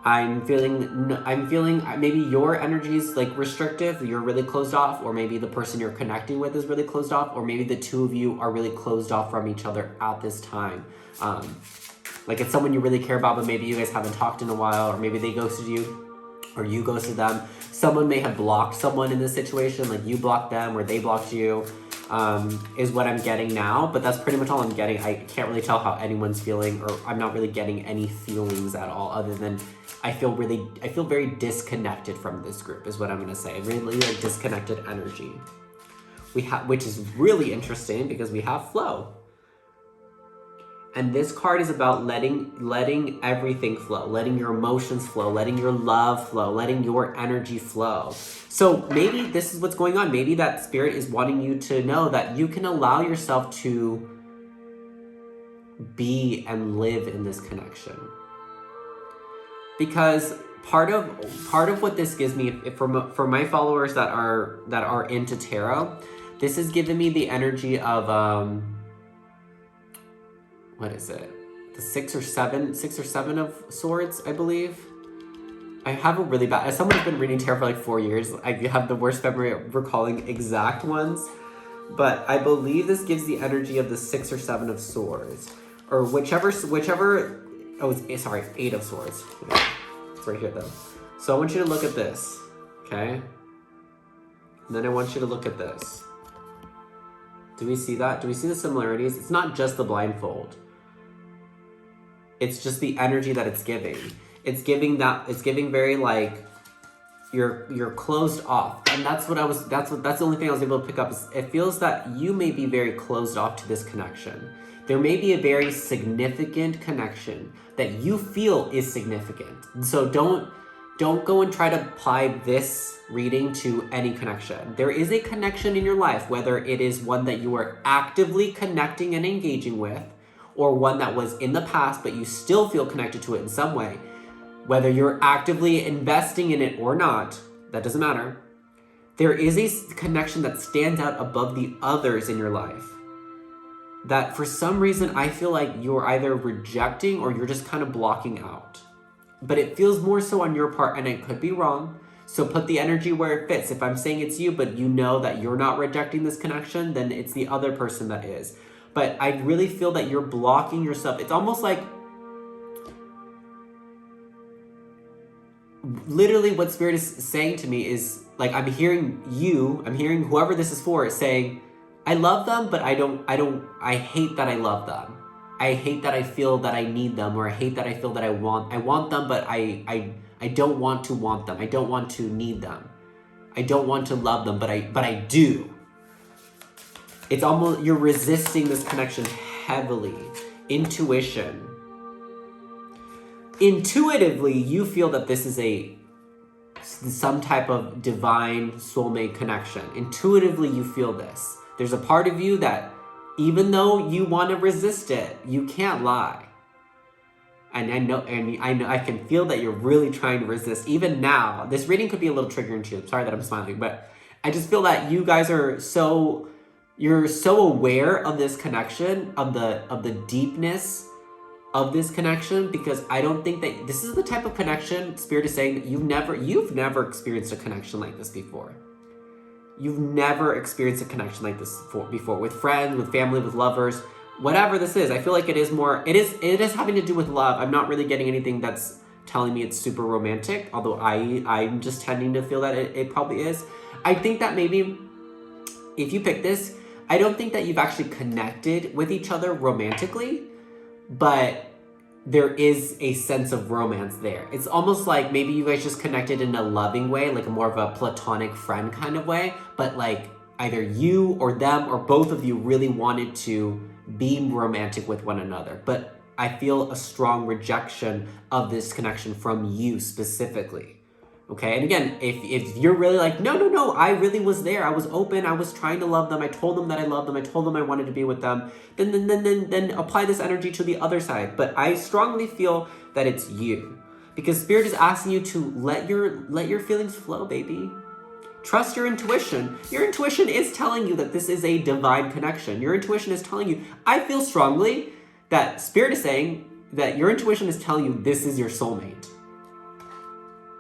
I'm feeling maybe your energy is like restrictive, you're really closed off, or maybe the person you're connecting with is really closed off, or maybe the two of you are really closed off from each other at this time. Like it's someone you really care about, but maybe you guys haven't talked in a while, or maybe they ghosted you, or you ghosted them. Someone may have blocked someone in this situation, like you blocked them or they blocked you, is what I'm getting now. But that's pretty much all I'm getting. I can't really tell how anyone's feeling, or I'm not really getting any feelings at all, other than I feel very disconnected from this group is what I'm gonna say. Really like disconnected energy. Which is really interesting because we have flow. And this card is about letting everything flow, letting your emotions flow, letting your love flow, letting your energy flow. So maybe this is what's going on. Maybe that spirit is wanting you to know that you can allow yourself to be and live in this connection. Because part of what this gives me, for my followers that are into tarot, this has given me the energy of what is it? The 6 or 7 of swords, I believe. I have a really bad, as someone who's been reading tarot for like 4 years, I have the worst memory of recalling exact ones. But I believe this gives the energy of the 6 or 7 of swords. Or whichever, oh, sorry, 8 of swords. Okay. It's right here though. So I want you to look at this, okay? And then I want you to look at this. Do we see that? Do we see the similarities? It's not just the blindfold. It's just the energy that it's giving. It's giving very like you're closed off. And that's the only thing I was able to pick up is it feels that you may be very closed off to this connection. There may be a very significant connection that you feel is significant. So don't go and try to apply this reading to any connection. There is a connection in your life, whether it is one that you are actively connecting and engaging with, or one that was in the past, but you still feel connected to it in some way. Whether you're actively investing in it or not, that doesn't matter. There is a connection that stands out above the others in your life. That for some reason, I feel like you're either rejecting or you're just kind of blocking out. But it feels more so on your part, and I could be wrong. So put the energy where it fits. If I'm saying it's you, but you know that you're not rejecting this connection, then it's the other person that is. But I really feel that you're blocking yourself. It's almost like, literally what Spirit is saying to me is, like, I'm hearing whoever this is for, is saying, I love them, but I hate that I love them. I hate that I feel that I need them, or I hate that I feel that I want them, but I don't want to want them. I don't want to need them. I don't want to love them, but I do. It's almost, you're resisting this connection heavily. Intuition. Intuitively, you feel that this is some type of divine soulmate connection. Intuitively, you feel this. There's a part of you that, even though you want to resist it, you can't lie. And I know, I can feel that you're really trying to resist. Even now, this reading could be a little triggering to you. I'm sorry that I'm smiling, but I just feel that you guys are you're so aware of this connection, of the deepness of this connection, because I don't think that this is the type of connection Spirit is saying that you've never experienced a connection like this before. You've never experienced a connection like this before with friends, with family, with lovers, whatever this is. I feel like it is having to do with love. I'm not really getting anything that's telling me it's super romantic, although I'm just tending to feel that it probably is. I think that maybe if you pick this, I don't think that you've actually connected with each other romantically, but there is a sense of romance there. It's almost like maybe you guys just connected in a loving way, like more of a platonic friend kind of way, but like either you or them or both of you really wanted to be romantic with one another. But I feel a strong rejection of this connection from you specifically. Okay, and again, if you're really like, no, I really was there. I was open. I was trying to love them. I told them that I loved them. I told them I wanted to be with them. Then apply this energy to the other side. But I strongly feel that it's you, because Spirit is asking you to let your feelings flow, baby. Trust your intuition. Your intuition is telling you that this is a divine connection. Your intuition is telling you, I feel strongly that Spirit is saying that your intuition is telling you this is your soulmate.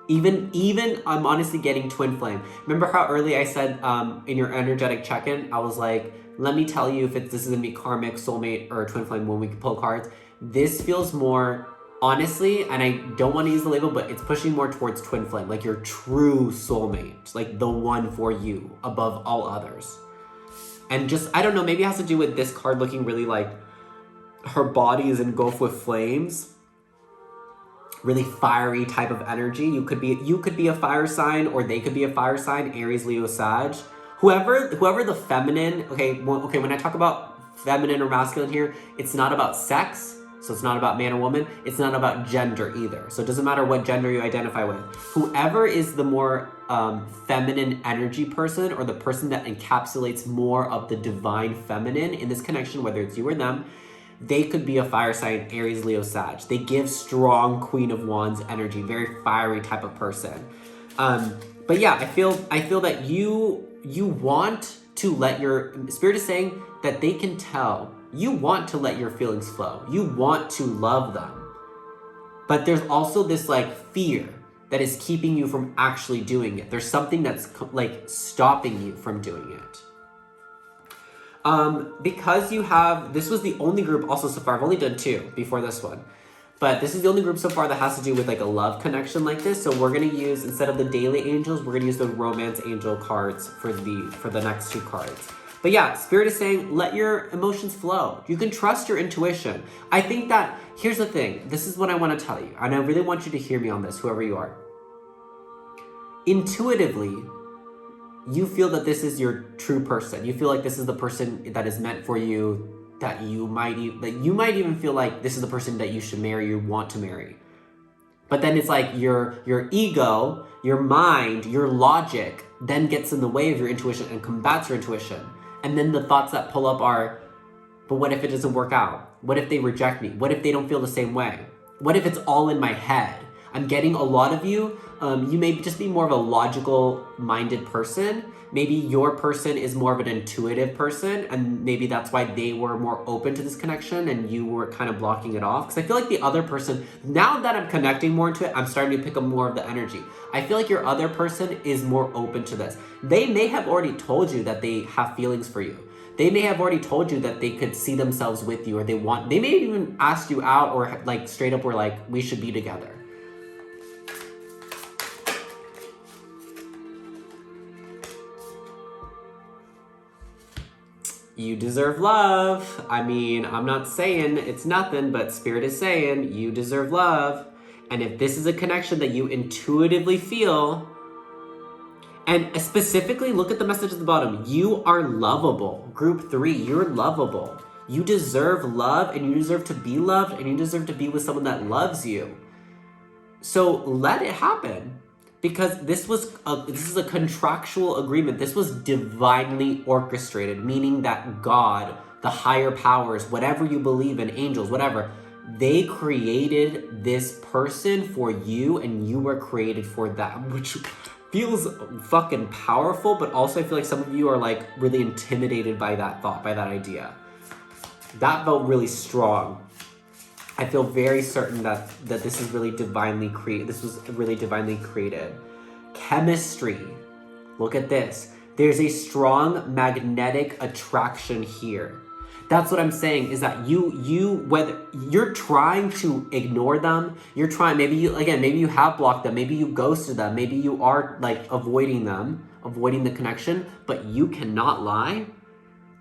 Even I'm honestly getting twin flame. Remember how early I said in your energetic check-in, I was like, let me tell you if this is gonna be karmic, soulmate, or twin flame when we pull cards. This feels more, honestly, and I don't want to use the label, but it's pushing more towards twin flame, like your true soulmate, like the one for you above all others. And just, I don't know, maybe it has to do with this card looking really like her body is engulfed with flames. Really fiery type of energy. You could be a fire sign, or they could be a fire sign, Aries, Leo, Sag. Whoever the feminine, okay, when I talk about feminine or masculine here, it's not about sex, so it's not about man or woman, it's not about gender either. So it doesn't matter what gender you identify with. Whoever is the more feminine energy person, or the person that encapsulates more of the divine feminine in this connection, whether it's you or them, they could be a fire sign, Aries, Leo, Sag. They give strong Queen of Wands energy, very fiery type of person. But yeah, I feel that you want to let your, Spirit is saying that they can tell. You want to let your feelings flow. You want to love them. But there's also this like fear that is keeping you from actually doing it. There's something that's like stopping you from doing it. Because you have, this was the only group also so far, I've only done 2 before this one, but this is the only group so far that has to do with like a love connection like this. So we're going to use, instead of the daily angels, we're going to use the romance angel cards for the next 2 cards. But yeah, Spirit is saying, let your emotions flow. You can trust your intuition. I think that, here's the thing, this is what I want to tell you, and I really want you to hear me on this, whoever you are. Intuitively, you feel that this is your true person. You feel like this is the person that is meant for you, that you might even feel like this is the person that you should marry, you want to marry. But then it's like your ego, your mind, your logic then gets in the way of your intuition and combats your intuition. And then the thoughts that pull up are, but what if it doesn't work out? What if they reject me? What if they don't feel the same way? What if it's all in my head? I'm getting a lot of you, you may just be more of a logical minded person. Maybe your person is more of an intuitive person, and maybe that's why they were more open to this connection and you were kind of blocking it off. Because I feel like the other person, now that I'm connecting more into it, I'm starting to pick up more of the energy. I feel like your other person is more open to this. They may have already told you that they have feelings for you. They may have already told you that they could see themselves with you, or they may even ask you out, or like straight up were like, we should be together. You deserve love. I mean, I'm not saying it's nothing, but Spirit is saying you deserve love. And if this is a connection that you intuitively feel, and specifically look at the message at the bottom, you are lovable. Group 3, you're lovable. You deserve love, and you deserve to be loved, and you deserve to be with someone that loves you. So let it happen. Because this is a contractual agreement. This was divinely orchestrated, meaning that God, the higher powers, whatever you believe in, angels, whatever, they created this person for you, and you were created for them, which feels fucking powerful, but also I feel like some of you are like really intimidated by that thought, by that idea. That felt really strong. I feel very certain that this is really divinely created. This was really divinely created. Chemistry. Look at this. There's a strong magnetic attraction here. That's what I'm saying, is that whether you're trying to ignore them, maybe you have blocked them, maybe you ghosted them, maybe you are like avoiding the connection, but you cannot lie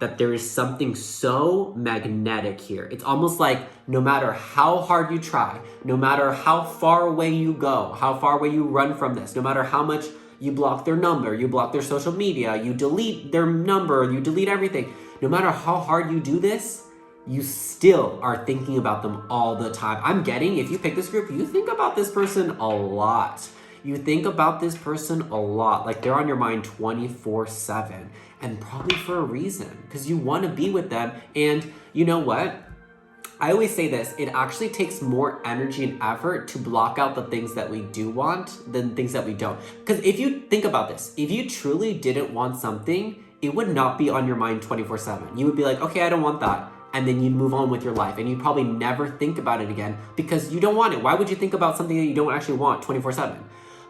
that there is something so magnetic here. It's almost like no matter how hard you try, no matter how far away you go, how far away you run from this, no matter how much you block their number, you block their social media, you delete their number, you delete everything, no matter how hard you do this, you still are thinking about them all the time. I'm getting, if you pick this group, you think about this person a lot. You think about this person a lot, like they're on your mind 24/7, and probably for a reason, because you want to be with them. And you know what? I always say this, it actually takes more energy and effort to block out the things that we do want than things that we don't. Because if you think about this, if you truly didn't want something, it would not be on your mind 24/7. You would be like, okay, I don't want that. And then you'd move on with your life and you'd probably never think about it again because you don't want it. Why would you think about something that you don't actually want 24/7?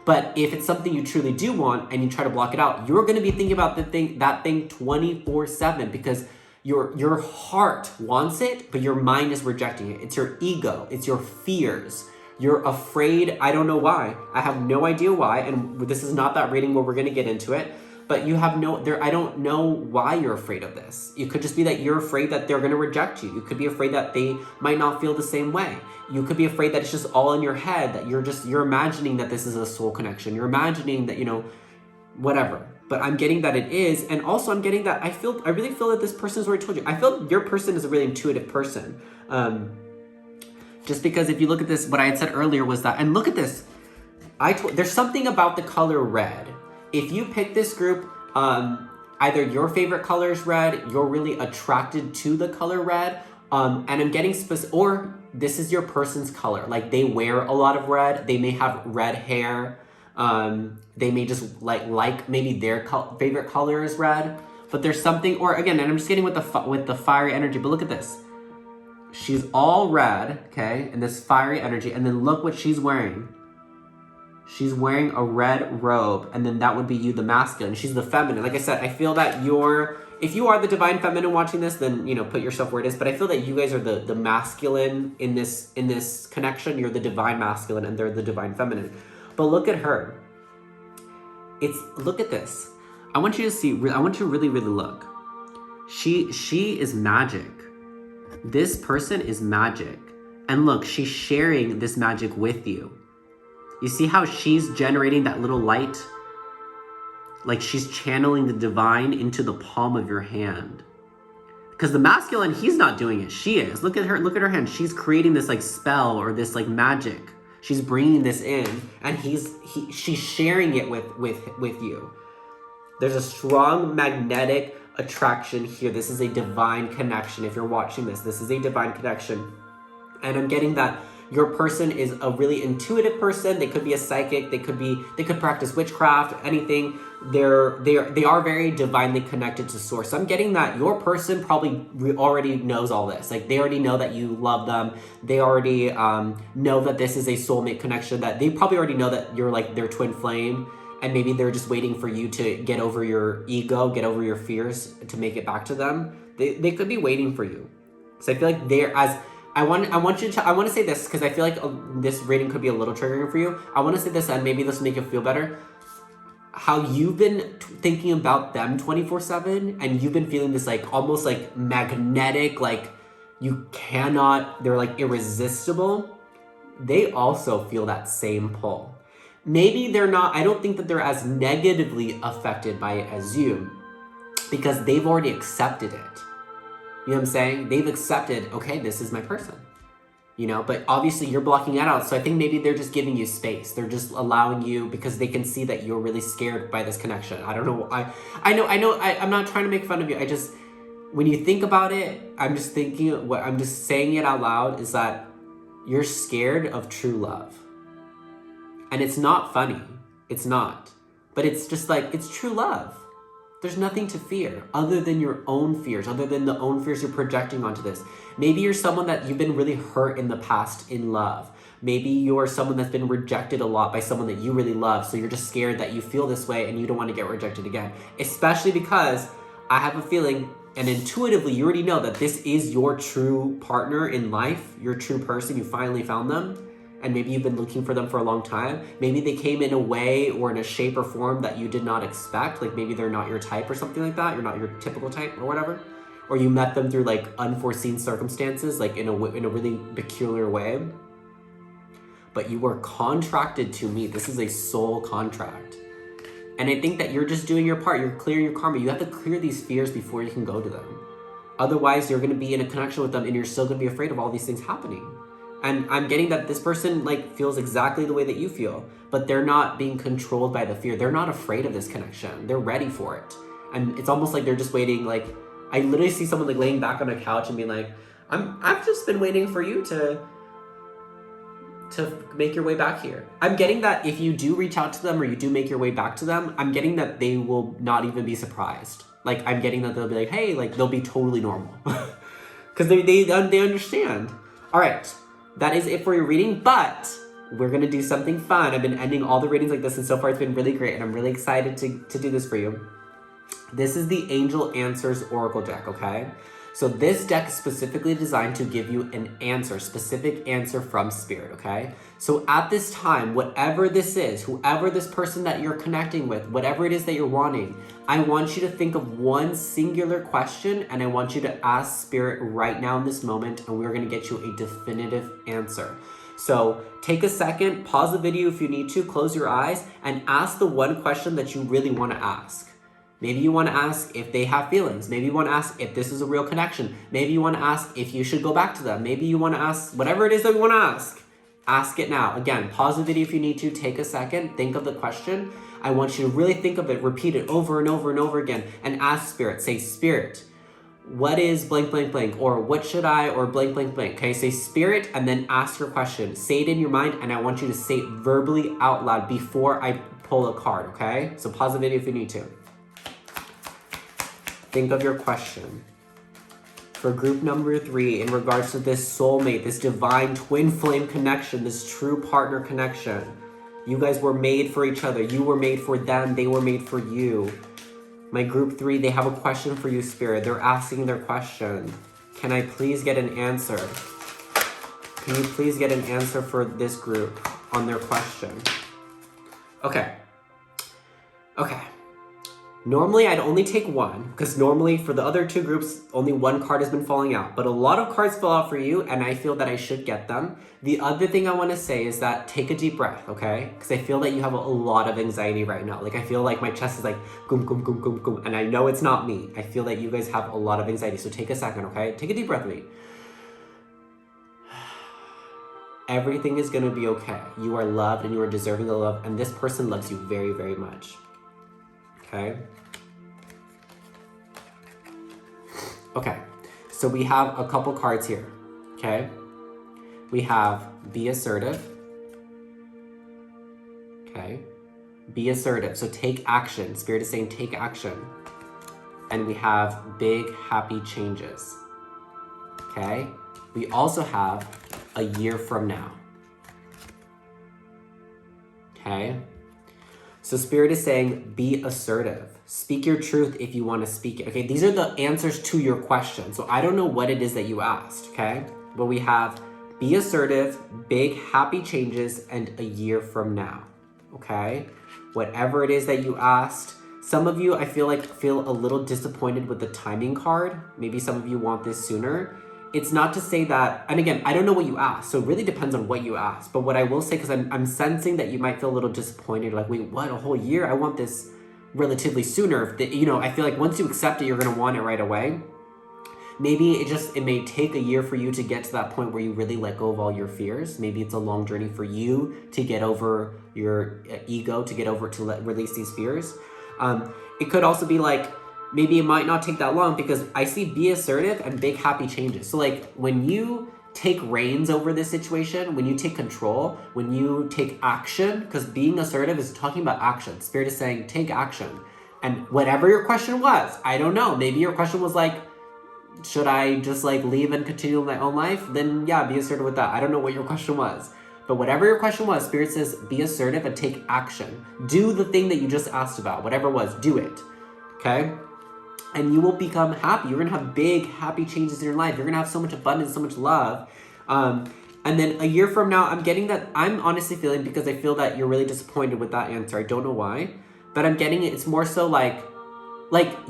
But if it's something you truly do want and you try to block it out, you're gonna be thinking about that thing 24/7 because your heart wants it, but your mind is rejecting it. It's your ego, it's your fears. You're afraid, I don't know why. I have no idea why, and this is not that reading where we're gonna get into it, but you have I don't know why you're afraid of this. It could just be that you're afraid that they're gonna reject you. You could be afraid that they might not feel the same way. You could be afraid that it's just all in your head, that you're imagining that this is a soul connection. You're imagining that, whatever. But I'm getting that it is, and also I'm getting that I really feel that this person is already told you. I feel your person is a really intuitive person. Just because if you look at this, what I had said earlier was that, and look at this, there's something about the color red. If you pick this group, either your favorite color is red, you're really attracted to the color red, and I'm getting specific, or this is your person's color. Like they wear a lot of red, they may have red hair, they may just like maybe their favorite color is red, but there's something, or again, and I'm just getting with the fiery energy, but look at this. She's all red, okay, and this fiery energy, and then look what she's wearing. She's wearing a red robe, and then that would be you, the masculine. She's the feminine. Like I said, I feel that if you are the divine feminine watching this, then, put yourself where it is. But I feel that you guys are the masculine in this connection. You're the divine masculine, and they're the divine feminine. But look at her. Look at this. I want you to see, I want you to really, really look. She is magic. This person is magic. And look, she's sharing this magic with you. You see how she's generating that little light? Like she's channeling the divine into the palm of your hand. Because the masculine, he's not doing it. She is. Look at her hand. She's creating this spell or this magic. She's bringing this in, and she's sharing it with you. There's a strong magnetic attraction here. This is a divine connection. If you're watching this is a divine connection. And I'm getting that your person is a really intuitive person. They could be a psychic. They could practice witchcraft, anything. They are very divinely connected to source. So I'm getting that your person probably already knows all this. Like they already know that you love them. They already know that this is a soulmate connection, that they probably already know that you're like their twin flame. And maybe they're just waiting for you to get over your ego, get over your fears to make it back to them. They could be waiting for you. So I feel like I want to say this because I feel like this reading could be a little triggering for you. I want to say this, and maybe this will make you feel better. How you've been thinking about them 24/7, and you've been feeling this almost magnetic, they're irresistible. They also feel that same pull. Maybe they're not, I don't think that they're as negatively affected by it as you, because they've already accepted it. You know what I'm saying? They've accepted, okay, this is my person. But obviously you're blocking that out. So I think maybe they're just giving you space. They're just allowing you because they can see that you're really scared by this connection. I don't know. I'm not trying to make fun of you. When you think about it, I'm just saying it out loud is that you're scared of true love. And it's not funny. It's not. But it's just it's true love. There's nothing to fear other than your own fears, other than the own fears you're projecting onto this. Maybe you're someone that you've been really hurt in the past in love. Maybe you're someone that's been rejected a lot by someone that you really love. So you're just scared that you feel this way and you don't want to get rejected again. Especially because I have a feeling, and intuitively you already know that this is your true partner in life, your true person. You finally found them. And maybe you've been looking for them for a long time. Maybe they came in a way or in a shape or form that you did not expect. Like maybe they're not your type or something like that. You're not your typical type or whatever. Or you met them through unforeseen circumstances, in a really peculiar way. But you were contracted to meet. This is a soul contract. And I think that you're just doing your part. You're clearing your karma. You have to clear these fears before you can go to them. Otherwise, you're going to be in a connection with them and you're still going to be afraid of all these things happening. And I'm getting that this person feels exactly the way that you feel, but they're not being controlled by the fear. They're not afraid of this connection. They're ready for it. And it's almost like they're just waiting. I literally see someone laying back on a couch and being like, I've just been waiting for you to make your way back here. I'm getting that if you do reach out to them or you do make your way back to them, I'm getting that they will not even be surprised. Like, I'm getting that they'll be like, hey, like, they'll be totally normal. Because they understand. All right, that is it for your reading, but we're going to do something fun. I've been ending all the readings like this, and so far it's been really great, and I'm really excited to do this for you. This is the Angel Answers Oracle deck, okay? So this deck is specifically designed to give you an answer, specific answer from Spirit, okay? So at this time, whatever this is, whoever this person that you're connecting with, whatever it is that you're wanting, I want you to think of one singular question, and I want you to ask Spirit right now in this moment, and we're gonna get you a definitive answer. So take a second, pause the video if you need to, close your eyes, and ask the one question that you really wanna ask. Maybe you want to ask if they have feelings. Maybe you want to ask if this is a real connection. Maybe you want to ask if you should go back to them. Maybe you want to ask whatever it is that you want to ask. Ask it now. Again, pause the video if you need to. Take a second. Think of the question. I want you to really think of it. Repeat it over and over and over again. And ask Spirit. Say, Spirit, what is blank, blank, blank? Or what should I, or blank, blank, blank. Okay, say Spirit and then ask your question. Say it in your mind, and I want you to say it verbally out loud before I pull a card, okay? So pause the video if you need to. Think of your question. For group number 3, in regards to this soulmate, this divine twin flame connection, this true partner connection. You guys were made for each other. You were made for them. They were made for you. My group 3, they have a question for you, Spirit. They're asking their question. Can I please get an answer? Can you please get an answer for this group on their question? Okay. Okay. Normally, I'd only take one, because normally for the other 2 groups, only one card has been falling out. But a lot of cards fell out for you, and I feel that I should get them. The other thing I want to say is that take a deep breath, okay? Because I feel that you have a lot of anxiety right now. Like, I feel like my chest is like, goom, goom, goom, goom, goom. And I know it's not me. I feel that you guys have a lot of anxiety. So take a second, okay? Take a deep breath with me. Everything is going to be okay. You are loved, and you are deserving of love. And this person loves you very, very much. Okay? Okay, so we have a couple cards here, okay? We have be assertive, okay? Be assertive, so take action. Spirit is saying take action. And we have big, happy changes, okay? We also have a year from now, okay? So Spirit is saying, be assertive. Speak your truth if you want to speak it. Okay, these are the answers to your question. So I don't know what it is that you asked, okay? But we have be assertive, big, happy changes, and a year from now, okay? Whatever it is that you asked. Some of you, I feel a little disappointed with the timing card. Maybe some of you want this sooner. It's not to say that, and again, I don't know what you asked, so it really depends on what you asked. But what I will say, because I'm sensing that you might feel a little disappointed, like, wait, what, a whole year? I want this relatively sooner. I feel like once you accept it, you're gonna want it right away. Maybe it may take a year for you to get to that point where you really let go of all your fears. Maybe it's a long journey for you to get over your ego, to release these fears. It could also be like, maybe it might not take that long, because I see be assertive and big happy changes. So like when you take reins over this situation, when you take control, when you take action, because being assertive is talking about action. Spirit is saying take action. And whatever your question was, I don't know, maybe your question was like, should I just like leave and continue my own life? Then yeah, be assertive with that. I don't know what your question was. But whatever your question was, Spirit says be assertive and take action. Do the thing that you just asked about. Whatever it was, do it. Okay? And you will become happy. You're gonna have big, happy changes in your life. You're gonna have so much abundance, so much love. And then a year from now, I'm getting that, I'm honestly feeling, because I feel that you're really disappointed with that answer. I don't know why, but I'm getting it. It's more so like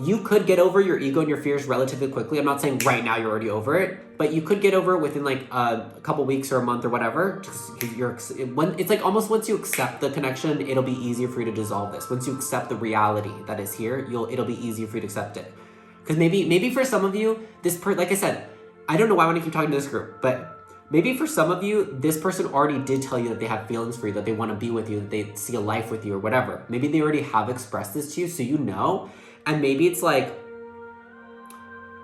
you could get over your ego and your fears relatively quickly. I'm not saying right now you're already over it, but you could get over it within like a couple weeks or a month or whatever. It's like almost once you accept the connection, it'll be easier for you to dissolve this. Once you accept the reality that is here, it'll be easier for you to accept it. Because maybe for some of you, like I said, I don't know why I want to keep talking to this group, but maybe for some of you, this person already did tell you that they have feelings for you, that they want to be with you, that they see a life with you or whatever. Maybe they already have expressed this to you, so you know. And maybe it's like,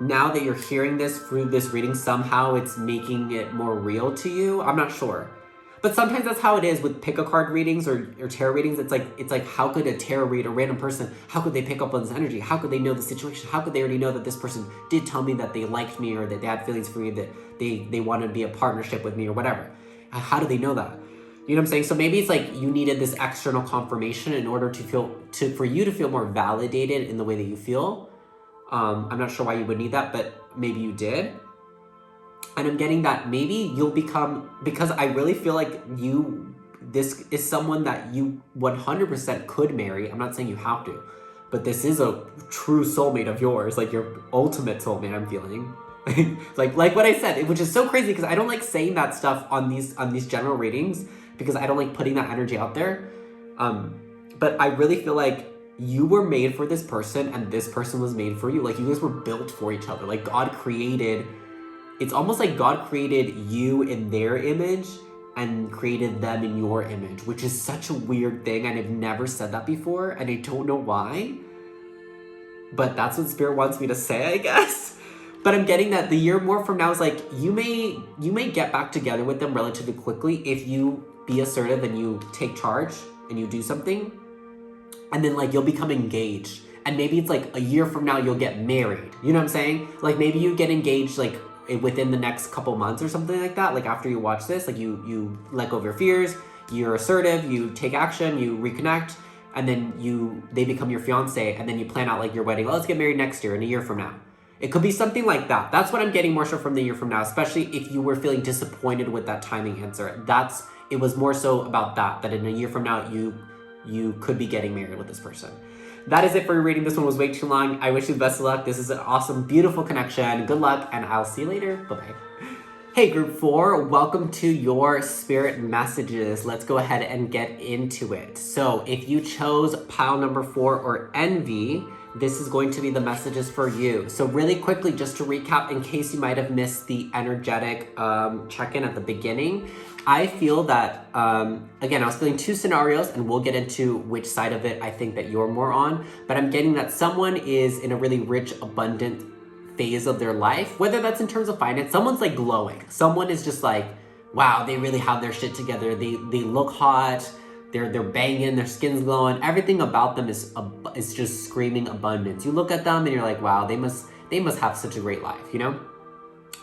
now that you're hearing this through this reading, somehow it's making it more real to you. I'm not sure. But sometimes that's how it is with pick a card readings or tarot readings. It's like how could a tarot reader, a random person, how could they pick up on this energy? How could they know the situation? How could they already know that this person did tell me that they liked me or that they had feelings for me, that they wanted to be a partnership with me or whatever? How do they know that? You know what I'm saying? So maybe it's like you needed this external confirmation in order for you to feel more validated in the way that you feel. I'm not sure why you would need that, but maybe you did. And I'm getting that maybe you'll become, because I really feel like this is someone that you 100% could marry. I'm not saying you have to, but this is a true soulmate of yours, like your ultimate soulmate, I'm feeling. like what I said, which is so crazy because I don't like saying that stuff on these general readings because I don't like putting that energy out there. But I really feel like you were made for this person and this person was made for you. Like you guys were built for each other. Like it's almost like God created you in their image and created them in your image, which is such a weird thing. And I've never said that before and I don't know why, but that's what Spirit wants me to say, I guess. But I'm getting that the year more from now is like, you may get back together with them relatively quickly if you be assertive and you take charge and you do something. And then like you'll become engaged. And maybe it's like a year from now you'll get married. You know what I'm saying? Like maybe you get engaged like within the next couple months or something like that. Like after you watch this, like you let go of your fears, you're assertive, you take action, you reconnect, and then they become your fiance, and then you plan out like your wedding. Let's get married next year, in a year from now. It could be something like that. That's what I'm getting more so from the year from now, especially if you were feeling disappointed with that timing answer. It was more so about that in a year from now, you could be getting married with this person. That is it for your reading. This one was way too long. I wish you the best of luck. This is an awesome, beautiful connection. Good luck, and I'll see you later. Bye-bye. Hey, group 4, welcome to your spirit messages. Let's go ahead and get into it. So if you chose pile number 4 or envy, this is going to be the messages for you. So really quickly, just to recap, in case you might have missed the energetic check-in at the beginning, I feel that, again, I was feeling 2 scenarios, and we'll get into which side of it I think that you're more on, but I'm getting that someone is in a really rich, abundant phase of their life, whether that's in terms of finance. Someone's like glowing. Someone is just like, wow, they really have their shit together. They look hot. They're banging. Their skin's glowing. Everything about them is just screaming abundance. You look at them and you're like, wow, they must have such a great life, you know?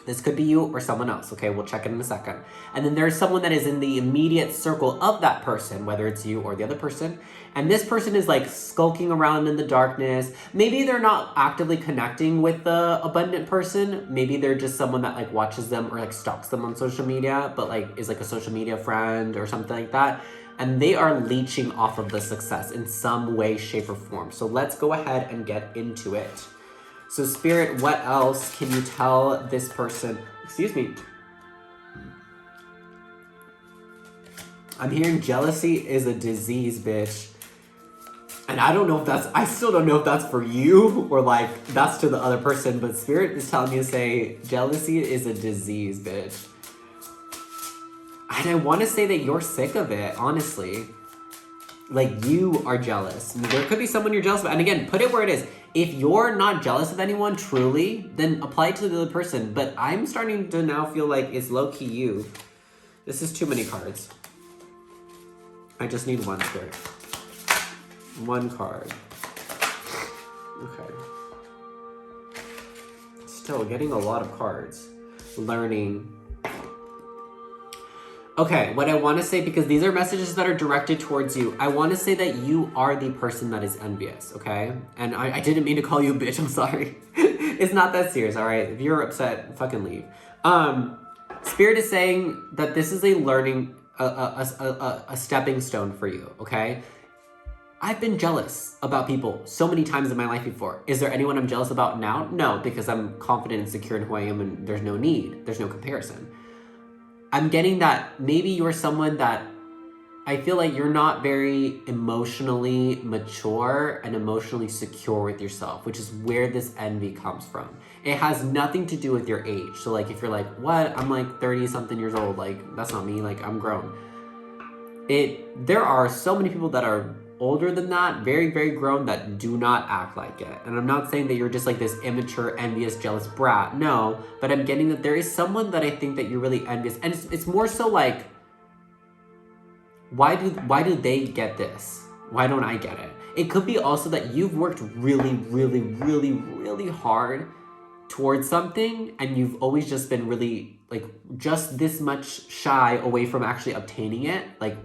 This could be you or someone else, okay? We'll check it in a second. And then there's someone that is in the immediate circle of that person, whether it's you or the other person. And this person is like skulking around in the darkness. Maybe they're not actively connecting with the abundant person. Maybe they're just someone that like watches them or like stalks them on social media, but like is like a social media friend or something like that. And they are leeching off of the success in some way, shape, or form. So let's go ahead and get into it. So Spirit, what else can you tell this person? Excuse me. I'm hearing jealousy is a disease, bitch. And I still don't know if that's for you or like that's to the other person, but Spirit is telling me to say jealousy is a disease, bitch. And I want to say that you're sick of it, honestly. Like you are jealous. There could be someone you're jealous of. And again, put it where it is. If you're not jealous of anyone truly, then apply it to the other person. But I'm starting to now feel like it's low-key you. This is too many cards. I just need one, Spirit. One card. Okay. Still getting a lot of cards. Learning. Okay, what I want to say, because these are messages that are directed towards you, I want to say that you are the person that is envious, okay? And I didn't mean to call you a bitch, I'm sorry. It's not that serious, all right? If you're upset, fucking leave. Spirit is saying that this is a learning, a stepping stone for you, okay? I've been jealous about people so many times in my life before. Is there anyone I'm jealous about now? No, because I'm confident and secure in who I am and there's no need, there's no comparison. I'm getting that maybe you're someone that I feel like you're not very emotionally mature and emotionally secure with yourself, which is where this envy comes from. It has nothing to do with your age. So like if you're like, what? I'm like 30 something years old. Like that's not me. Like I'm grown. There are so many people that are older than that, very, very grown, that do not act like it. And I'm not saying that you're just like this immature, envious, jealous brat. No, but I'm getting that there is someone that I think that you're really envious. And it's more so like, why do they get this? Why don't I get it? It could be also that you've worked really, really, really, really hard towards something, and you've always just been really like just this much shy away from actually obtaining it. Like,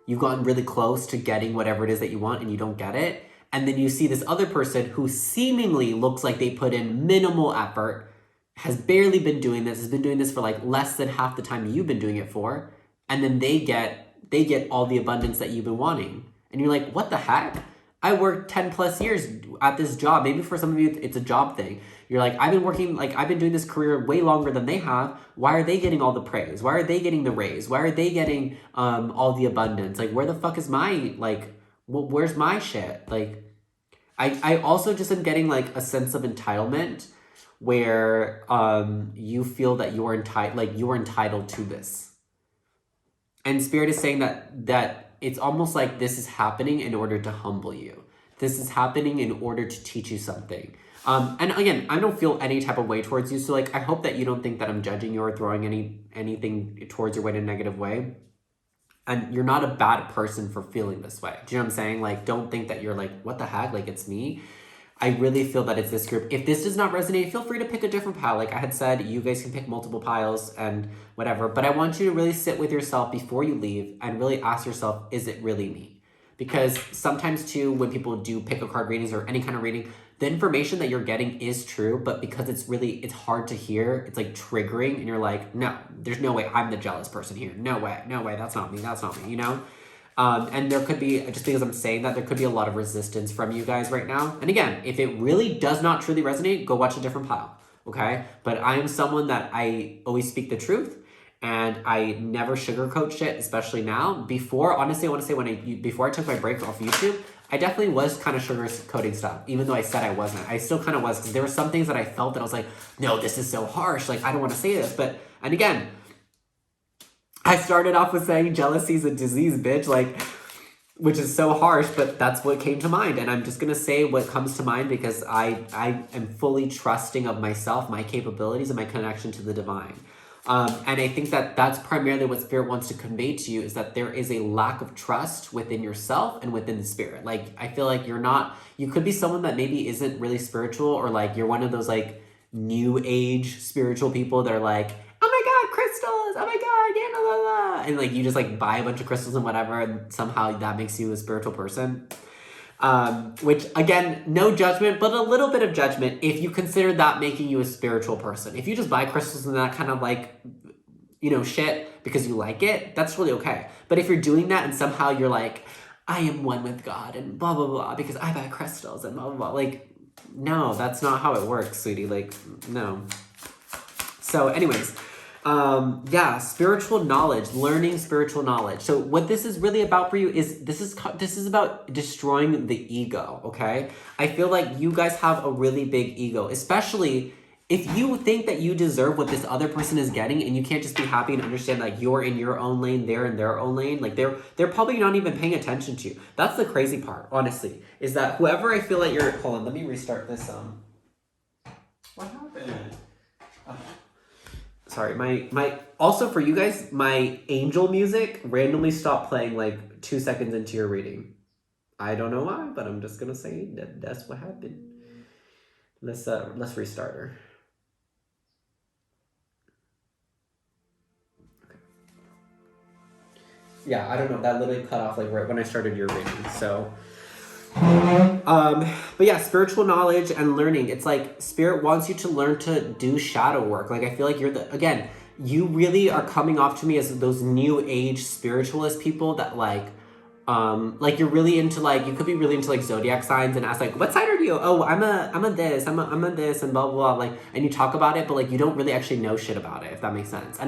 you've gotten really close to getting whatever it is that you want and you don't get it. And then you see this other person who seemingly looks like they put in minimal effort, has barely been doing this, has been doing this for like less than half the time you've been doing it for. And then they get all the abundance that you've been wanting. And you're like, what the heck? I worked 10 plus years at this job. Maybe for some of you, it's a job thing. You're like, I've been doing this career way longer than they have. Why are they getting all the praise? Why are they getting the raise? Why are they getting all the abundance? Like, where the fuck is my, like, where's my shit? Like, I also just am getting like a sense of entitlement where you feel that you're entitled to this. And Spirit is saying that it's almost like this is happening in order to humble you. This is happening in order to teach you something. And again, I don't feel any type of way towards you. So like, I hope that you don't think that I'm judging you or throwing anything towards your way in a negative way. And you're not a bad person for feeling this way. Do you know what I'm saying? Like, don't think that you're like, what the heck? Like, it's me. I really feel that it's this group. If this does not resonate, feel free to pick a different pile. Like I had said, you guys can pick multiple piles and whatever. But I want you to really sit with yourself before you leave and really ask yourself, is it really me? Because sometimes too, when people do pick a card readings or any kind of reading, the information that you're getting is true, but because it's hard to hear, it's like triggering, and you're like, no, there's no way I'm the jealous person here. No way, that's not me, you know? And there could be, just because I'm saying that, there could be a lot of resistance from you guys right now. And again, if it really does not truly resonate, go watch a different pile, okay? But I am someone that I always speak the truth, and I never sugarcoat shit, especially now. Before, honestly, I want to say before I took my break off YouTube, I definitely was kind of sugarcoating stuff, even though I said I wasn't. I still kind of was, because there were some things that I felt that I was like, no, this is so harsh. Like, I don't want to say this. But, and again, I started off with saying jealousy is a disease, bitch, like, which is so harsh, but that's what came to mind. And I'm just going to say what comes to mind because I am fully trusting of myself, my capabilities, and my connection to the divine. And I think that that's primarily what Spirit wants to convey to you, is that there is a lack of trust within yourself and within the Spirit. Like, I feel like you could be someone that maybe isn't really spiritual, or like you're one of those like new age spiritual people that are like, oh my God, crystals, oh my God, yeah, la, la, la. And like, you just like buy a bunch of crystals and whatever, and somehow that makes you a spiritual person. Which again, no judgment, but a little bit of judgment if you consider that making you a spiritual person. If you just buy crystals and that kind of like, shit because you like it, that's really okay. But if you're doing that and somehow you're like, I am one with God and blah, blah, blah, because I buy crystals and blah, blah, blah. Like, no, that's not how it works, sweetie. Like, no. So anyways, spiritual knowledge, learning spiritual knowledge. So what this is really about for you is this is about destroying the ego, okay? I feel like you guys have a really big ego, especially if you think that you deserve what this other person is getting, and you can't just be happy and understand that you're in your own lane, they're in their own lane. Like they're probably not even paying attention to you. That's the crazy part, honestly, is that whoever I feel like you're, hold on, let me restart this. What happened? Sorry, my also for you guys, my angel music randomly stopped playing like 2 seconds into your reading. I don't know why, but I'm just gonna say that's what happened. Let's restart her. Okay. Yeah, I don't know. That literally cut off like right when I started your reading. So but yeah, spiritual knowledge and learning. It's like Spirit wants you to learn to do shadow work. Like, I feel like you really are coming off to me as those new age spiritualist people that like you're really into like, you could be really into like zodiac signs and ask like, what sign are you? Oh, I'm a this and blah, blah, blah. Like, and you talk about it, but like, you don't really actually know shit about it, if that makes sense. I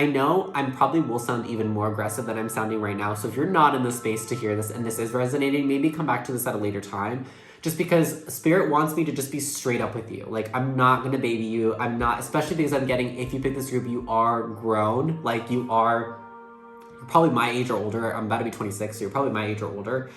know I'm probably will sound even more aggressive than I'm sounding right now. So if you're not in the space to hear this and this is resonating, maybe come back to this at a later time. Just because Spirit wants me to just be straight up with you. Like, I'm not going to baby you. I'm not, especially because I'm getting, if you pick this group, you are grown. Like, you are probably my age or older. I'm about to be 26, so you're probably my age or older.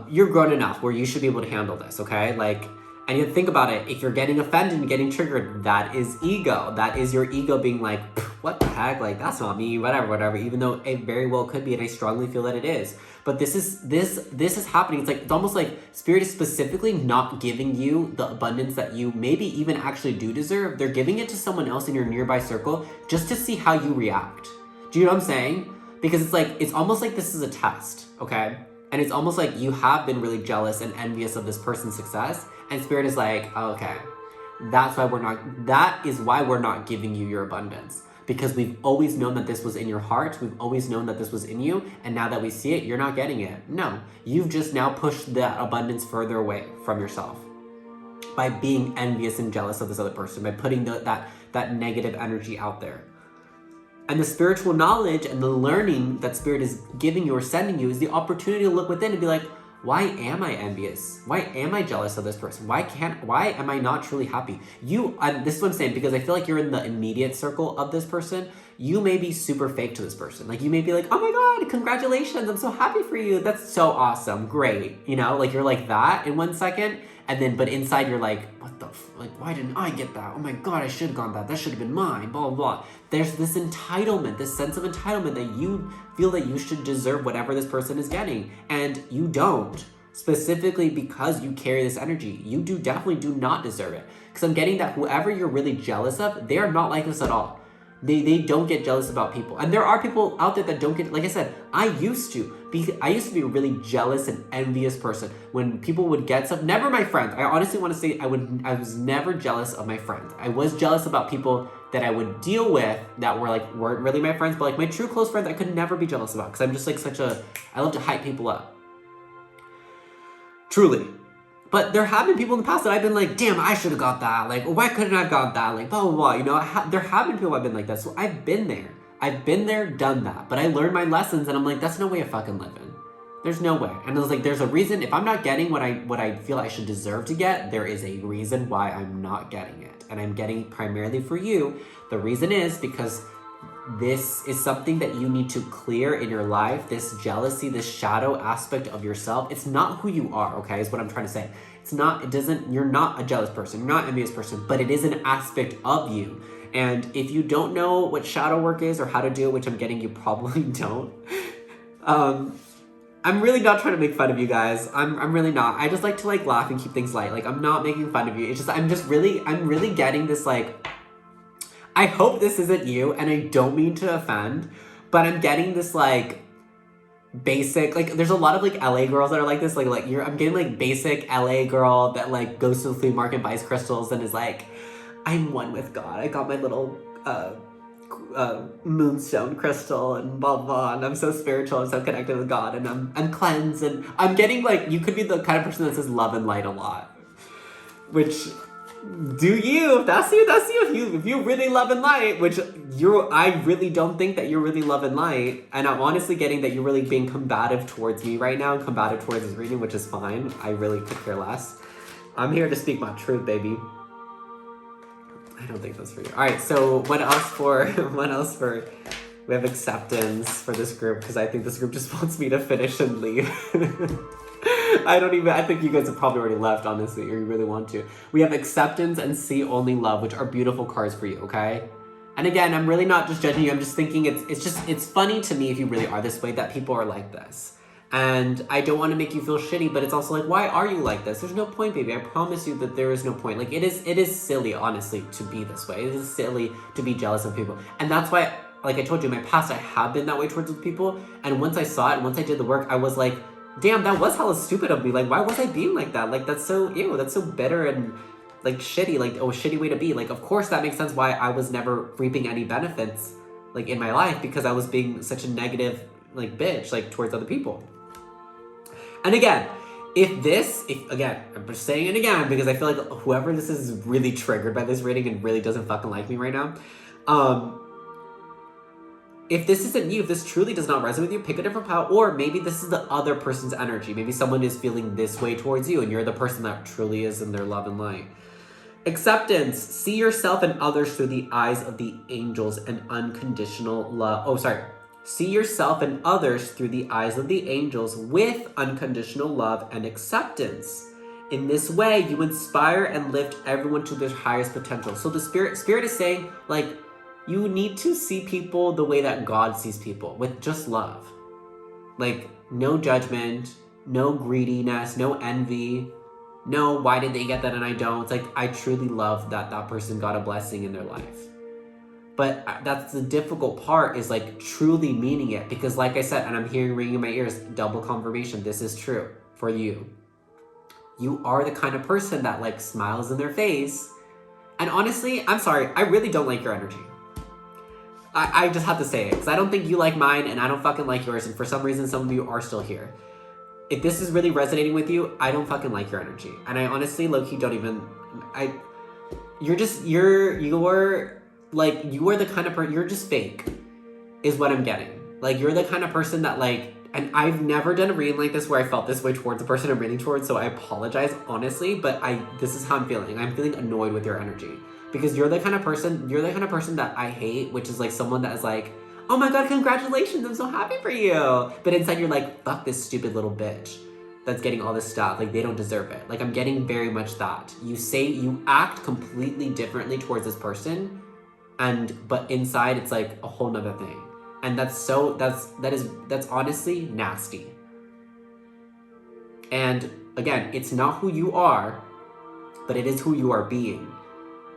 You're grown enough where you should be able to handle this, okay? Like, and you think about it, if you're getting offended and getting triggered, that is ego. That is your ego being like, what the heck? Like, that's not me, whatever, even though it very well could be, and I strongly feel that it is. But this is happening. It's almost like Spirit is specifically not giving you the abundance that you maybe even actually do deserve. They're giving it to someone else in your nearby circle just to see how you react. Do you know what I'm saying? Because it's almost like this is a test, okay? And it's almost like you have been really jealous and envious of this person's success. And Spirit is like, oh, okay, that is why we're not giving you your abundance. Because we've always known that this was in your heart. We've always known that this was in you. And now that we see it, you're not getting it. No, you've just now pushed that abundance further away from yourself by being envious and jealous of this other person, by putting that negative energy out there. And the spiritual knowledge and the learning that Spirit is giving you or sending you is the opportunity to look within and be like, why am I envious? Why am I jealous of this person? Why am I not truly happy? This is what I'm saying, because I feel like you're in the immediate circle of this person. You may be super fake to this person. Like, you may be like, oh my God, congratulations. I'm so happy for you. That's so awesome. Great. You know, like, you're like that in 1 second. And then, but inside you're like, what the, why didn't I get that? Oh my God, I should have gone that. That should have been mine, blah, blah, blah. There's this entitlement, this sense of entitlement that you feel that you should deserve whatever this person is getting. And you don't, specifically because you carry this energy. You definitely do not deserve it. Because I'm getting that whoever you're really jealous of, they are not like this at all. They don't get jealous about people. And there are people out there that don't get, like I said, I used to be a really jealous and envious person. When people would get stuff, never my friends. I honestly want to say I was never jealous of my friends. I was jealous about people that I would deal with that weren't really my friends, but like my true close friends, I could never be jealous about, because I'm just like I love to hype people up. Truly. But there have been people in the past that I've been like, damn, I should have got that. Like, why couldn't I have got that? Like, blah, blah, blah. You know, there have been people I've been like that. So I've been there. I've been there, done that. But I learned my lessons, and I'm like, that's no way of fucking living. There's no way. And I was like, there's a reason. If I'm not getting what I feel I should deserve to get, there is a reason why I'm not getting it. And I'm getting it primarily for you. The reason is because this is something that you need to clear in your life. This jealousy, this shadow aspect of yourself. It's not who you are, okay, is what I'm trying to say. You're not a jealous person. You're not an envious person, but it is an aspect of you. And if you don't know what shadow work is or how to do it, which I'm getting you probably don't, I'm really not trying to make fun of you guys. I'm really not. I just like to laugh and keep things light. Like, I'm not making fun of you. It's just, I'm really getting this I hope this isn't you, and I don't mean to offend, but I'm getting this basic, there's a lot of LA girls that are like this, I'm getting basic LA girl that goes to the flea market, buys crystals, and is like, I'm one with God. I got my little moonstone crystal and blah blah, and I'm so spiritual, I'm so connected with God, and I'm cleansed, and I'm getting you could be the kind of person that says love and light a lot, which, do you? If that's you, that's you. If you really love and light, which I really don't think that you're really love and light, and I'm honestly getting that you're really being combative towards me right now, and combative towards this reading, which is fine. I really could care less. I'm here to speak my truth, baby. I don't think that's for you. All right, so what else for? We have acceptance for this group, because I think this group just wants me to finish and leave. I think you guys have probably already left, honestly, or you really want to. We have acceptance and see only love, which are beautiful cards for you, okay? And again, I'm really not just judging you. I'm just thinking it's funny to me, if you really are this way, that people are like this. And I don't want to make you feel shitty, but it's also why are you like this? There's no point, baby. I promise you that there is no point. It is silly, honestly, to be this way. It is silly to be jealous of people. And that's why, like I told you, in my past, I have been that way towards people. And once I saw it, and once I did the work, I was like, damn, that was hella stupid of me. Why was I being like that? That's so, ew, that's so bitter and, shitty. Shitty way to be. Of course that makes sense why I was never reaping any benefits, in my life, because I was being such a negative, bitch, towards other people. And again, again, I'm just saying it again, because I feel like whoever this is really triggered by this reading and really doesn't fucking like me right now, if this isn't you, if this truly does not resonate with you, pick a different pile, or maybe this is the other person's energy. Maybe someone is feeling this way towards you, and you're the person that truly is in their love and light. Acceptance. See yourself and others through the eyes of the angels and unconditional love. Oh, sorry. See yourself and others through the eyes of the angels with unconditional love and acceptance. In this way, you inspire and lift everyone to their highest potential. So the spirit is saying, like, you need to see people the way that God sees people, with just love. Like, no judgment, no greediness, no envy, no, why did they get that and I don't? It's like, I truly love that that person got a blessing in their life. But that's the difficult part, is like truly meaning it. Because like I said, and I'm hearing ringing in my ears, double confirmation, this is true for you. You are the kind of person that like smiles in their face. And honestly, I'm sorry, I really don't like your energy. I just have to say it, because I don't think you like mine, and I don't fucking like yours, and for some reason, some of you are still here. If this is really resonating with you, I don't fucking like your energy. And I honestly, low-key, don't even, you are the kind of person, you're just fake, is what I'm getting. Like, you're the kind of person that like, and I've never done a reading like this where I felt this way towards the person I'm reading towards, so I apologize, honestly, but this is how I'm feeling. I'm feeling annoyed with your energy. Because you're the kind of person that I hate, which is like someone that is like, oh my god, congratulations, I'm so happy for you. But inside you're like, fuck this stupid little bitch that's getting all this stuff. Like, they don't deserve it. Like, I'm getting very much that. You act completely differently towards this person, but inside it's like a whole nother thing. And that's honestly nasty. And again, it's not who you are, but it is who you are being.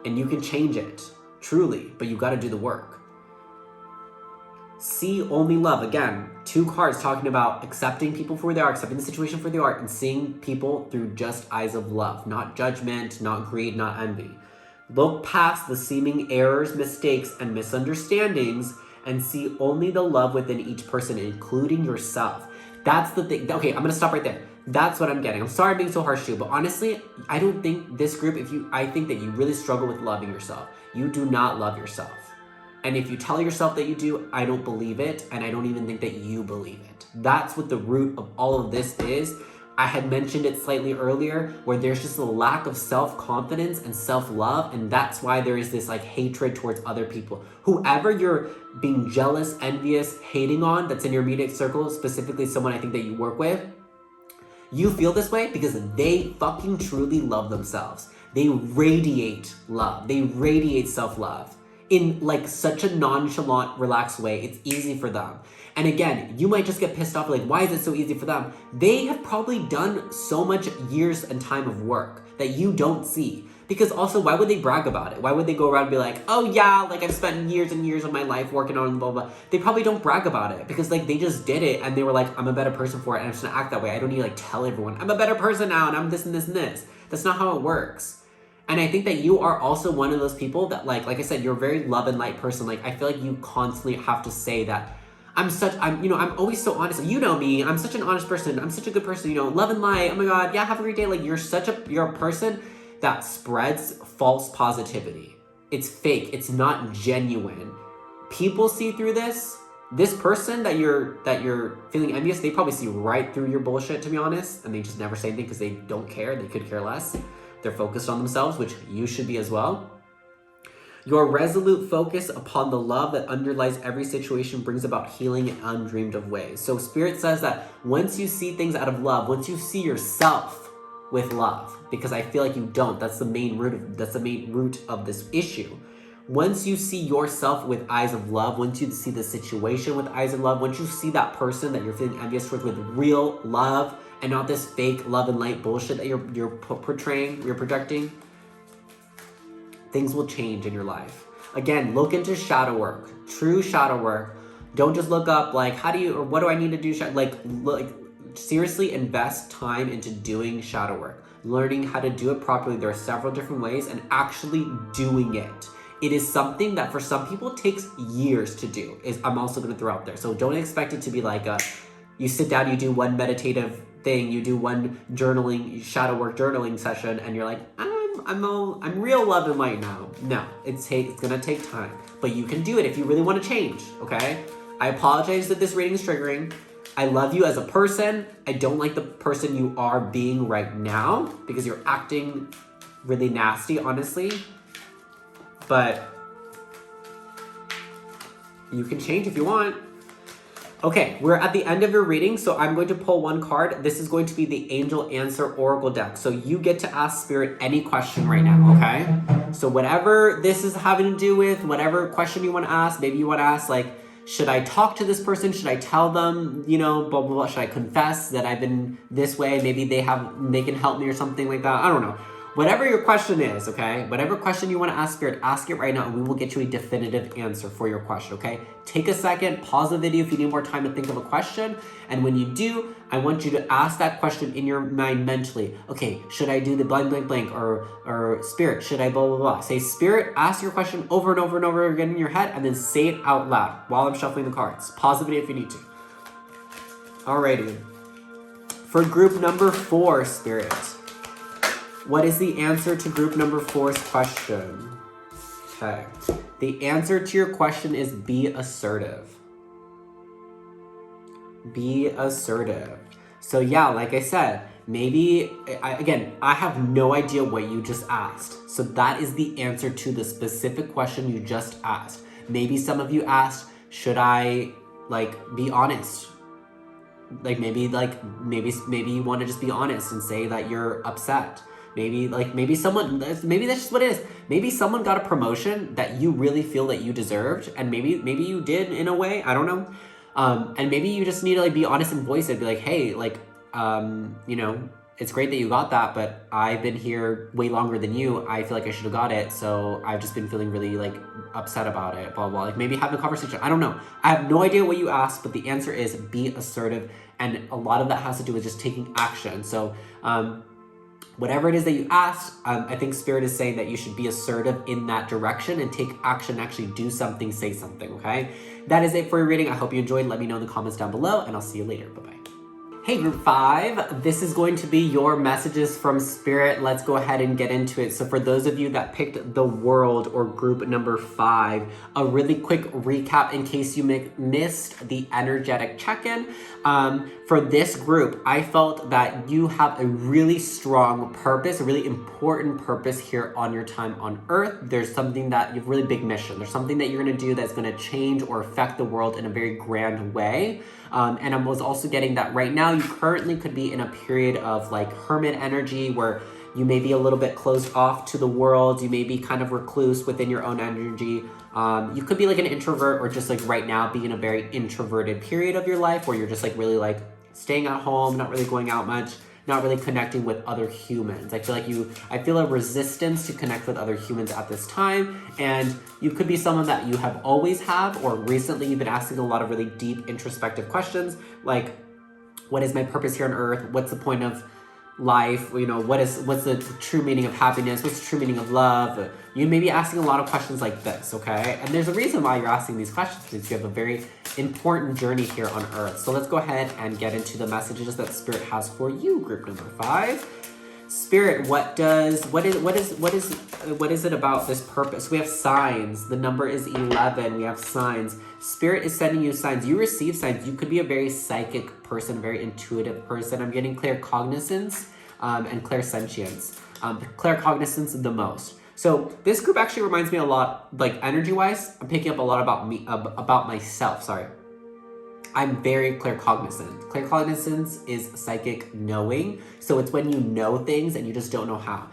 And you can change it, truly, but you gotta do the work. See only love. Again, 2 cards talking about accepting people for who they are, accepting the situation for who they are, and seeing people through just eyes of love. Not judgment, not greed, not envy. Look past the seeming errors, mistakes, and misunderstandings, and see only the love within each person, including yourself. That's the thing. Okay, I'm gonna stop right there. That's what I'm getting. I'm sorry I'm being so harsh to you, but honestly, I don't think this group, I think that you really struggle with loving yourself. You do not love yourself. And if you tell yourself that you do, I don't believe it, and I don't even think that you believe it. That's what the root of all of this is. I had mentioned it slightly earlier, where there's just a lack of self-confidence and self-love, and that's why there is this like hatred towards other people. Whoever you're being jealous, envious, hating on, that's in your immediate circle, specifically someone I think that you work with, you feel this way because they fucking truly love themselves. They radiate love. They radiate self-love in like such a nonchalant, relaxed way. It's easy for them. And again, you might just get pissed off, like, why is it so easy for them? They have probably done so much years and time of work that you don't see. Because also, why would they brag about it? Why would they go around and be like, oh yeah, like I've spent years and years of my life working on blah, blah. They probably don't brag about it because like they just did it and they were like, I'm a better person for it and I'm just gonna act that way. I don't need to like tell everyone, I'm a better person now and I'm this and this and this. That's not how it works. And I think that you are also one of those people that like I said, you're a very love and light person. Like I feel like you constantly have to say that I'm always so honest. You know me, I'm such an honest person. I'm such a good person, love and light. Oh my God, yeah, have a great day. Like you're a person that spreads false positivity. It's fake. It's not genuine. People see through this. This person that you're feeling envious, they probably see right through your bullshit, to be honest, and they just never say anything because they don't care. They could care less. They're focused on themselves, which you should be as well. Your resolute focus upon the love that underlies every situation brings about healing in undreamed of ways. So Spirit says that once you see things out of love, once you see yourself with love, because I feel like you don't. That's the main root of this issue. Once you see yourself with eyes of love, once you see the situation with eyes of love, once you see that person that you're feeling envious towards with real love and not this fake love and light bullshit that you're portraying, you're projecting, things will change in your life. Again, look into shadow work, true shadow work. Don't just look up like, what do I need to do? Seriously invest time into doing shadow work, learning how to do it properly. There are several different ways, and actually doing it. It is something that for some people takes years to do, I'm also going to throw out there. So don't expect it to be like you sit down, you do one meditative thing, you do one shadow work journaling session, and you're like, I'm real love and light now. No, it's going to take time, but you can do it if you really want to change, okay? I apologize that this reading is triggering. I love you as a person. I don't like the person you are being right now because you're acting really nasty, honestly. But you can change if you want. Okay, we're at the end of your reading, so I'm going to pull one card. This is going to be the Angel Answer Oracle deck. So you get to ask Spirit any question right now, okay? So whatever this is having to do with, whatever question you want to ask, maybe you want to ask like, should I talk to this person? Should I tell them, you know, blah, blah, blah. Should I confess that I've been this way? Maybe they can help me or something like that. I don't know. Whatever your question is, okay? Whatever question you want to ask Spirit, ask it right now and we will get you a definitive answer for your question, okay? Take a second, pause the video if you need more time to think of a question. And when you do, I want you to ask that question in your mind mentally. Okay, should I do the blank, blank, blank? Or Spirit, should I blah, blah, blah? Say, Spirit, ask your question over and over and over again in your head and then say it out loud while I'm shuffling the cards. Pause the video if you need to. Alrighty. For group number 4, Spirit, what is the answer to group number 4's question? Okay. The answer to your question is be assertive. Be assertive. So yeah, like I said, maybe, I have no idea what you just asked. So that is the answer to the specific question you just asked. Maybe some of you asked, should I be honest? Maybe you want to just be honest and say that you're upset. Maybe that's just what it is. Maybe someone got a promotion that you really feel that you deserved, and maybe you did in a way, I don't know. And maybe you just need to be honest and voice it, be like, hey, you know, it's great that you got that, but I've been here way longer than you. I feel like I should have got it, so I've just been feeling really upset about it, blah, blah. Maybe have a conversation. I don't know. I have no idea what you asked, but the answer is be assertive, and a lot of that has to do with just taking action. So, whatever it is that you asked, I think Spirit is saying that you should be assertive in that direction and take action, actually do something, say something, okay? That is it for your reading. I hope you enjoyed. Let me know in the comments down below, and I'll see you later. Bye-bye. Hey, group 5, this is going to be your messages from Spirit. Let's go ahead and get into it. So for those of you that picked the World or group number 5, a really quick recap in case you missed the energetic check-in. For this group, I felt that you have a really strong purpose, a really important purpose here on your time on Earth. There's something that you have a really big mission. There's something that you're gonna do that's gonna change or affect the world in a very grand way. And I was also getting that right now you currently could be in a period of hermit energy where you may be a little bit closed off to the world. You may be kind of recluse within your own energy. You could be an introvert, or just I now be in a very introverted period of your life where you're just really staying at home, not really going out much, not really connecting with other humans. I feel a resistance to connect with other humans at this time, and you could be someone that you have always have, or recently you've been asking a lot of really deep introspective questions, like, what is my purpose here on Earth? What's the point of life? You know, what's the true meaning of happiness? What's the true meaning of love? You may be asking a lot of questions like this, okay? And there's a reason why you're asking these questions, because you have a very important journey here on Earth. So let's go ahead and get into the messages that Spirit has for you, group number 5. Spirit, what is it about this purpose? We have signs. The number is 11. We have signs. Spirit is sending you signs. You receive signs. You could be a very psychic person, very intuitive person. I'm getting claircognizance and clairsentience. Claircognizance the most. So this group actually reminds me a lot, energy-wise, I'm picking up a lot about myself, sorry. I'm very claircognizant. Claircognizance is psychic knowing. So it's when you know things and you just don't know how.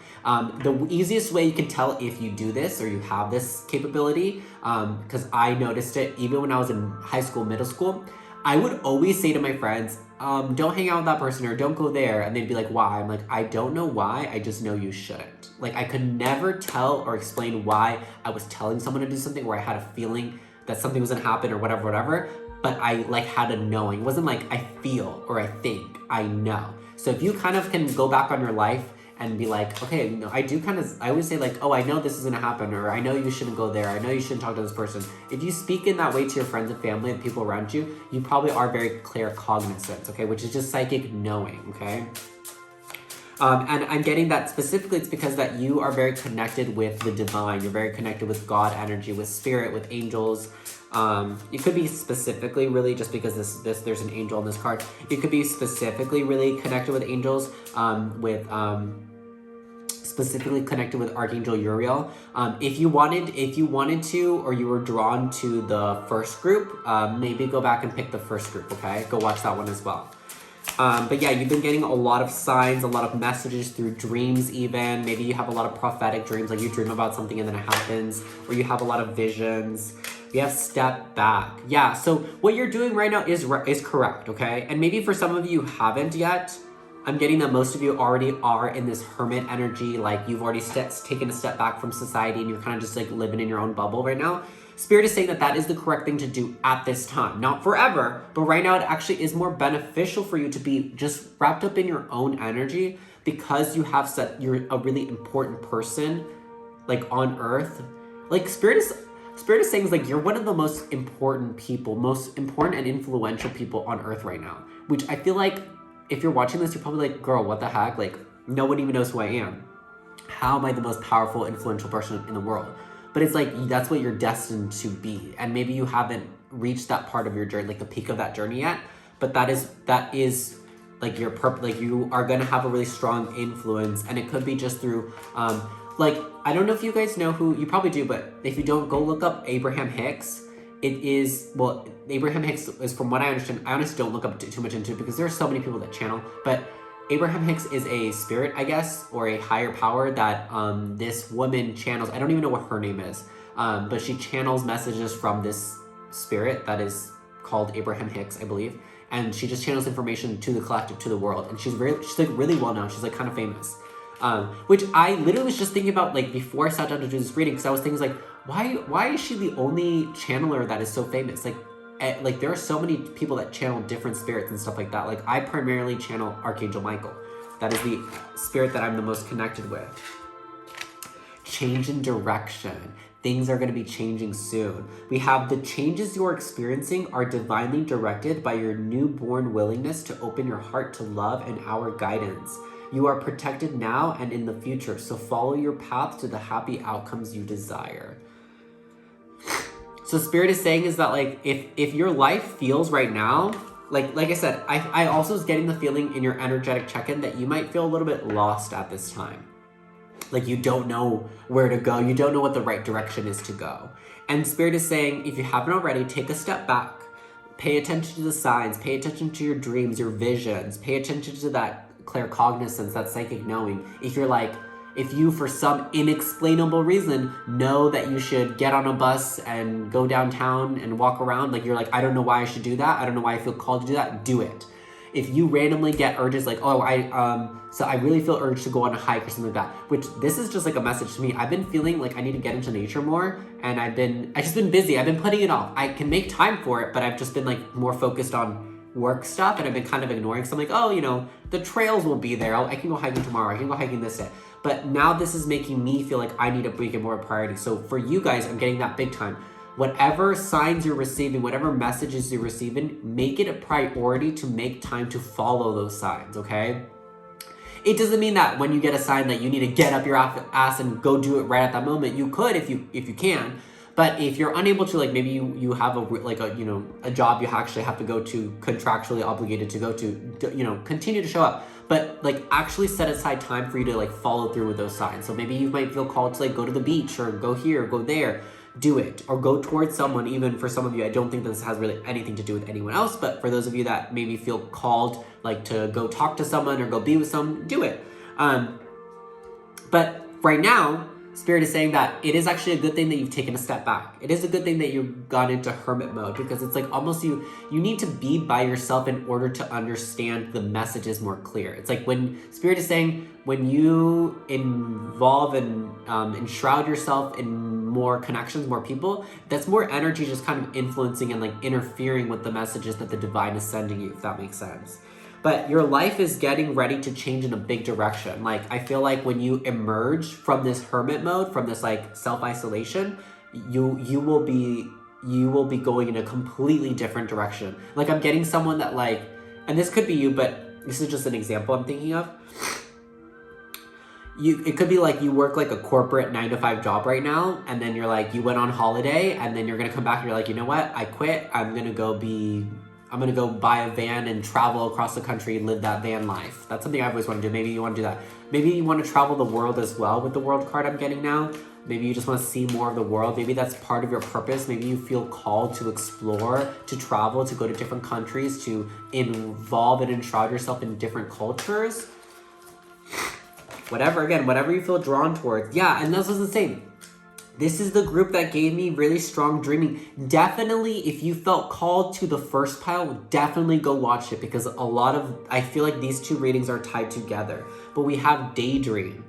The easiest way you can tell if you do this or you have this capability, because I noticed it even when I was in high school, middle school, I would always say to my friends, don't hang out with that person or don't go there. And they'd be like, why? I'm like, I don't know why, I just know you shouldn't. I could never tell or explain why I was telling someone to do something, where I had a feeling that something was gonna happen or whatever. But I had a knowing. It wasn't I feel or I think, I know. So if you kind of can go back on your life and be okay, I always say oh, I know this is gonna happen, or I know you shouldn't go there, I know you shouldn't talk to this person. If you speak in that way to your friends and family and people around you, you probably are very claircognizant, okay, which is just psychic knowing, okay? And I'm getting that specifically, it's because that you are very connected with the divine. You're very connected with God energy, with spirit, with angels. It could be specifically really, just because there's an angel on this card. It could be specifically really connected with angels, with specifically connected with Archangel Uriel. If you wanted to, or you were drawn to the first group, maybe go back and pick the first group, okay? Go watch that one as well. But yeah, you've been getting a lot of signs, a lot of messages through dreams even. Maybe you have a lot of prophetic dreams, like you dream about something and then it happens, or you have a lot of visions. We have step back. Yeah, so what you're doing right now is correct, okay? And maybe for some of you who haven't yet, I'm getting that most of you already are in this hermit energy, like you've already taken a step back from society and you're kind of just like living in your own bubble right now. Spirit is saying that that is the correct thing to do at this time. Not forever, but right now it actually is more beneficial for you to be just wrapped up in your own energy, because you're a really important person, like on earth. Like Spirit is saying is like you're one of the most important people, most important and influential people on earth right now. Which I feel like if you're watching this, you're probably like, girl, what the heck? Like no one even knows who I am. How am I the most powerful, influential person in the world? But it's like, that's what you're destined to be. And maybe you haven't reached that part of your journey, like the peak of that journey yet. But that is like your purpose. Like you are going to have a really strong influence. And it could be just through, like, I don't know if you guys know who, you probably do, but if you don't, go look up Abraham Hicks. Abraham Hicks is, from what I understand, I honestly don't look up too much into it because there are so many people that channel, but Abraham Hicks is a spirit, I guess, or a higher power that this woman channels. I don't even know what her name is, but she channels messages from this spirit that is called Abraham Hicks, I believe. And she just channels information to the collective, to the world. And she's like really well known. She's like kind of famous. Which I literally was just thinking about like before I sat down to do this reading, because I was thinking like, why is she the only channeler that is so famous? Like there are so many people that channel different spirits and stuff like that. Like I primarily channel Archangel Michael. That is the spirit that I'm the most connected with. Change in direction. Things are going to be changing soon. We have the changes you're experiencing are divinely directed by your newborn willingness to open your heart to love and our guidance. You are protected now and in the future, so follow your path to the happy outcomes you desire. So Spirit is saying is that like if your life feels right now, like I said, I also was getting the feeling in your energetic check-in that you might feel a little bit lost at this time. Like you don't know where to go, you don't know what the right direction is to go. And Spirit is saying, if you haven't already, take a step back. Pay attention to the signs, pay attention to your dreams, your visions, pay attention to that claircognizance, that psychic knowing. If you, for some inexplainable reason, know that you should get on a bus and go downtown and walk around, like you're like, I don't know why I should do that, I don't know why I feel called to do that, do it. If you randomly get urges like, so I really feel urged to go on a hike or something like that, which this is just like a message to me. I've been feeling like I need to get into nature more, and I've just been busy. I've been putting it off. I can make time for it, but I've just been like more focused on work stuff, and I've been kind of ignoring. So I'm like, the trails will be there. I can go hiking tomorrow. I can go hiking this day. But now this is making me feel like I need to make it more a priority. So for you guys, I'm getting that big time. Whatever signs you're receiving, whatever messages you're receiving, make it a priority to make time to follow those signs, okay? It doesn't mean that when you get a sign that you need to get up your ass and go do it right at that moment. You could if you can. But if you're unable to, like maybe you have a job you actually have to go to, contractually obligated to go to, continue to show up. But like actually set aside time for you to like follow through with those signs. So maybe you might feel called to like go to the beach or go here, go there, do it. Or go towards someone. Even for some of you, I don't think this has really anything to do with anyone else. But for those of you that maybe feel called like to go talk to someone or go be with someone, do it. But right now, Spirit is saying that it is actually a good thing that you've taken a step back. It is a good thing that you've gone into hermit mode, because it's like almost you need to be by yourself in order to understand the messages more clear. It's like when Spirit is saying, when you involve and enshroud yourself in more connections, more people, that's more energy just kind of influencing and like interfering with the messages that the divine is sending you, if that makes sense. But your life is getting ready to change in a big direction. Like, I feel like when you emerge from this hermit mode, from this like self-isolation, you will be going in a completely different direction. Like, I'm getting someone that like, and this could be you, but this is just an example I'm thinking of. It could be like you work like a corporate 9-to-5 job right now, and then you're like, you went on holiday, and then you're gonna come back and you're like, you know what? I quit. I'm gonna go be I'm gonna go buy a van and travel across the country and live that van life. That's something I've always wanted to do. Maybe you want to do that. Maybe you want to travel the world as well with the world card I'm getting now. Maybe you just want to see more of the world. Maybe that's part of your purpose. Maybe you feel called to explore, to travel, to go to different countries, to involve and enshroud yourself in different cultures. Whatever, again, whatever you feel drawn towards. Yeah, and this was the same. This is the group that gave me really strong dreaming. Definitely, if you felt called to the first pile, definitely go watch it, because I feel like these two readings are tied together. But we have daydream.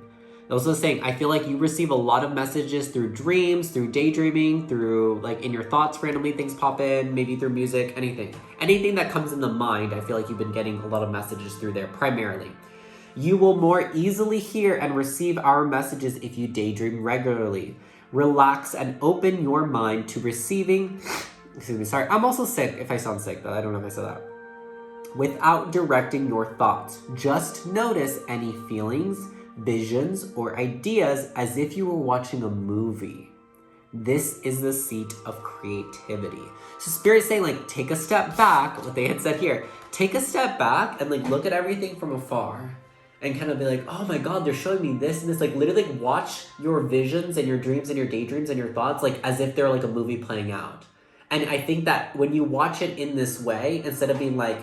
I was also saying, I feel like you receive a lot of messages through dreams, through daydreaming, through like in your thoughts, randomly things pop in, maybe through music, anything. Anything that comes in the mind, I feel like you've been getting a lot of messages through there, primarily. You will more easily hear and receive our messages if you daydream regularly. Relax and open your mind to receiving, sorry, I'm also sick if I sound sick, though. I don't know if I said that. Without directing your thoughts, just notice any feelings, visions, or ideas as if you were watching a movie. This is the seat of creativity. So Spirit's saying, like, take a step back, what they had said here, take a step back and like look at everything from afar. And kind of be like, oh my God, they're showing me this and this. Like literally watch your visions and your dreams and your daydreams and your thoughts like as if they're like a movie playing out. And I think that when you watch it in this way, instead of being like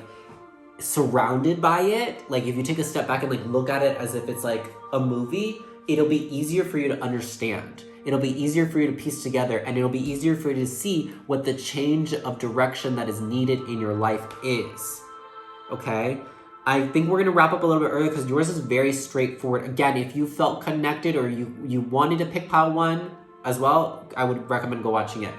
surrounded by it, like if you take a step back and like look at it as if it's like a movie, it'll be easier for you to understand. It'll be easier for you to piece together, and it'll be easier for you to see what the change of direction that is needed in your life is. Okay? I think we're going to wrap up a little bit early because yours is very straightforward. Again, if you felt connected or you wanted to pick pile 1 as well, I would recommend go watching it.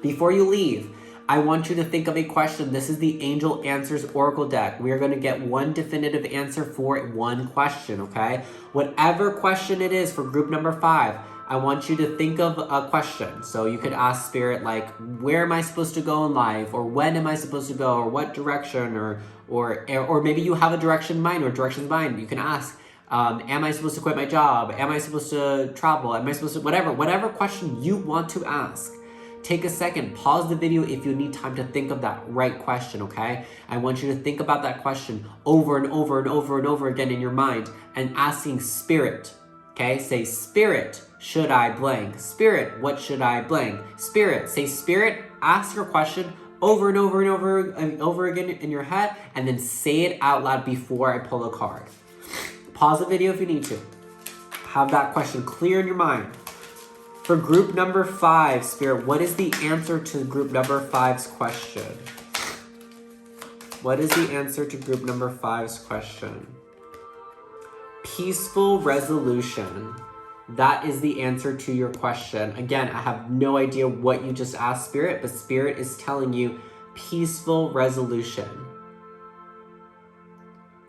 Before you leave, I want you to think of a question. This is the Angel Answers Oracle deck. We are going to get one definitive answer for one question, okay? Whatever question it is for group number 5, I want you to think of a question. So you could ask Spirit, like, where am I supposed to go in life? Or when am I supposed to go? Or what direction? Or maybe you have a direction in mind or directions in mind. You can ask, am I supposed to quit my job? Am I supposed to travel? Am I supposed to, whatever question you want to ask. Take a second, pause the video if you need time to think of that right question, okay? I want you to think about that question over and over and over and over again in your mind and asking Spirit, okay? Say, Spirit, should I blank? Spirit, what should I blank? Spirit, say, Spirit, ask your question over and over and over and over again in your head, and then say it out loud before I pull a card. Pause the video if you need to. Have that question clear in your mind. For group number 5, Spirit, what is the answer to group number 5's question? What is the answer to group number 5's question? Peaceful resolution. That is the answer to your question. Again, I have no idea what you just asked, Spirit, but Spirit is telling you peaceful resolution.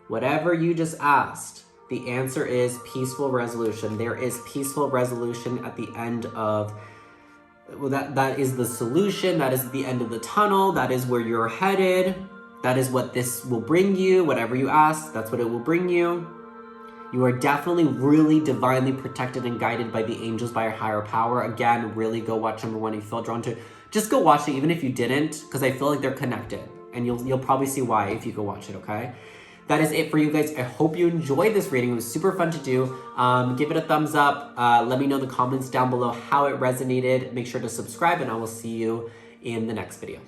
Whatever you just asked, the answer is peaceful resolution. There is peaceful resolution at the end of, well, that is the solution. That is the end of the tunnel. That is where you're headed. That is what this will bring you. Whatever you ask, that's what it will bring you. You are definitely really divinely protected and guided by the angels, by your higher power. Again, really go watch number 1 if you feel drawn to. Just go watch it, even if you didn't, because I feel like they're connected. And you'll probably see why if you go watch it, okay? That is it for you guys. I hope you enjoyed this reading. It was super fun to do. Give it a thumbs up. Let me know in the comments down below how it resonated. Make sure to subscribe, and I will see you in the next video.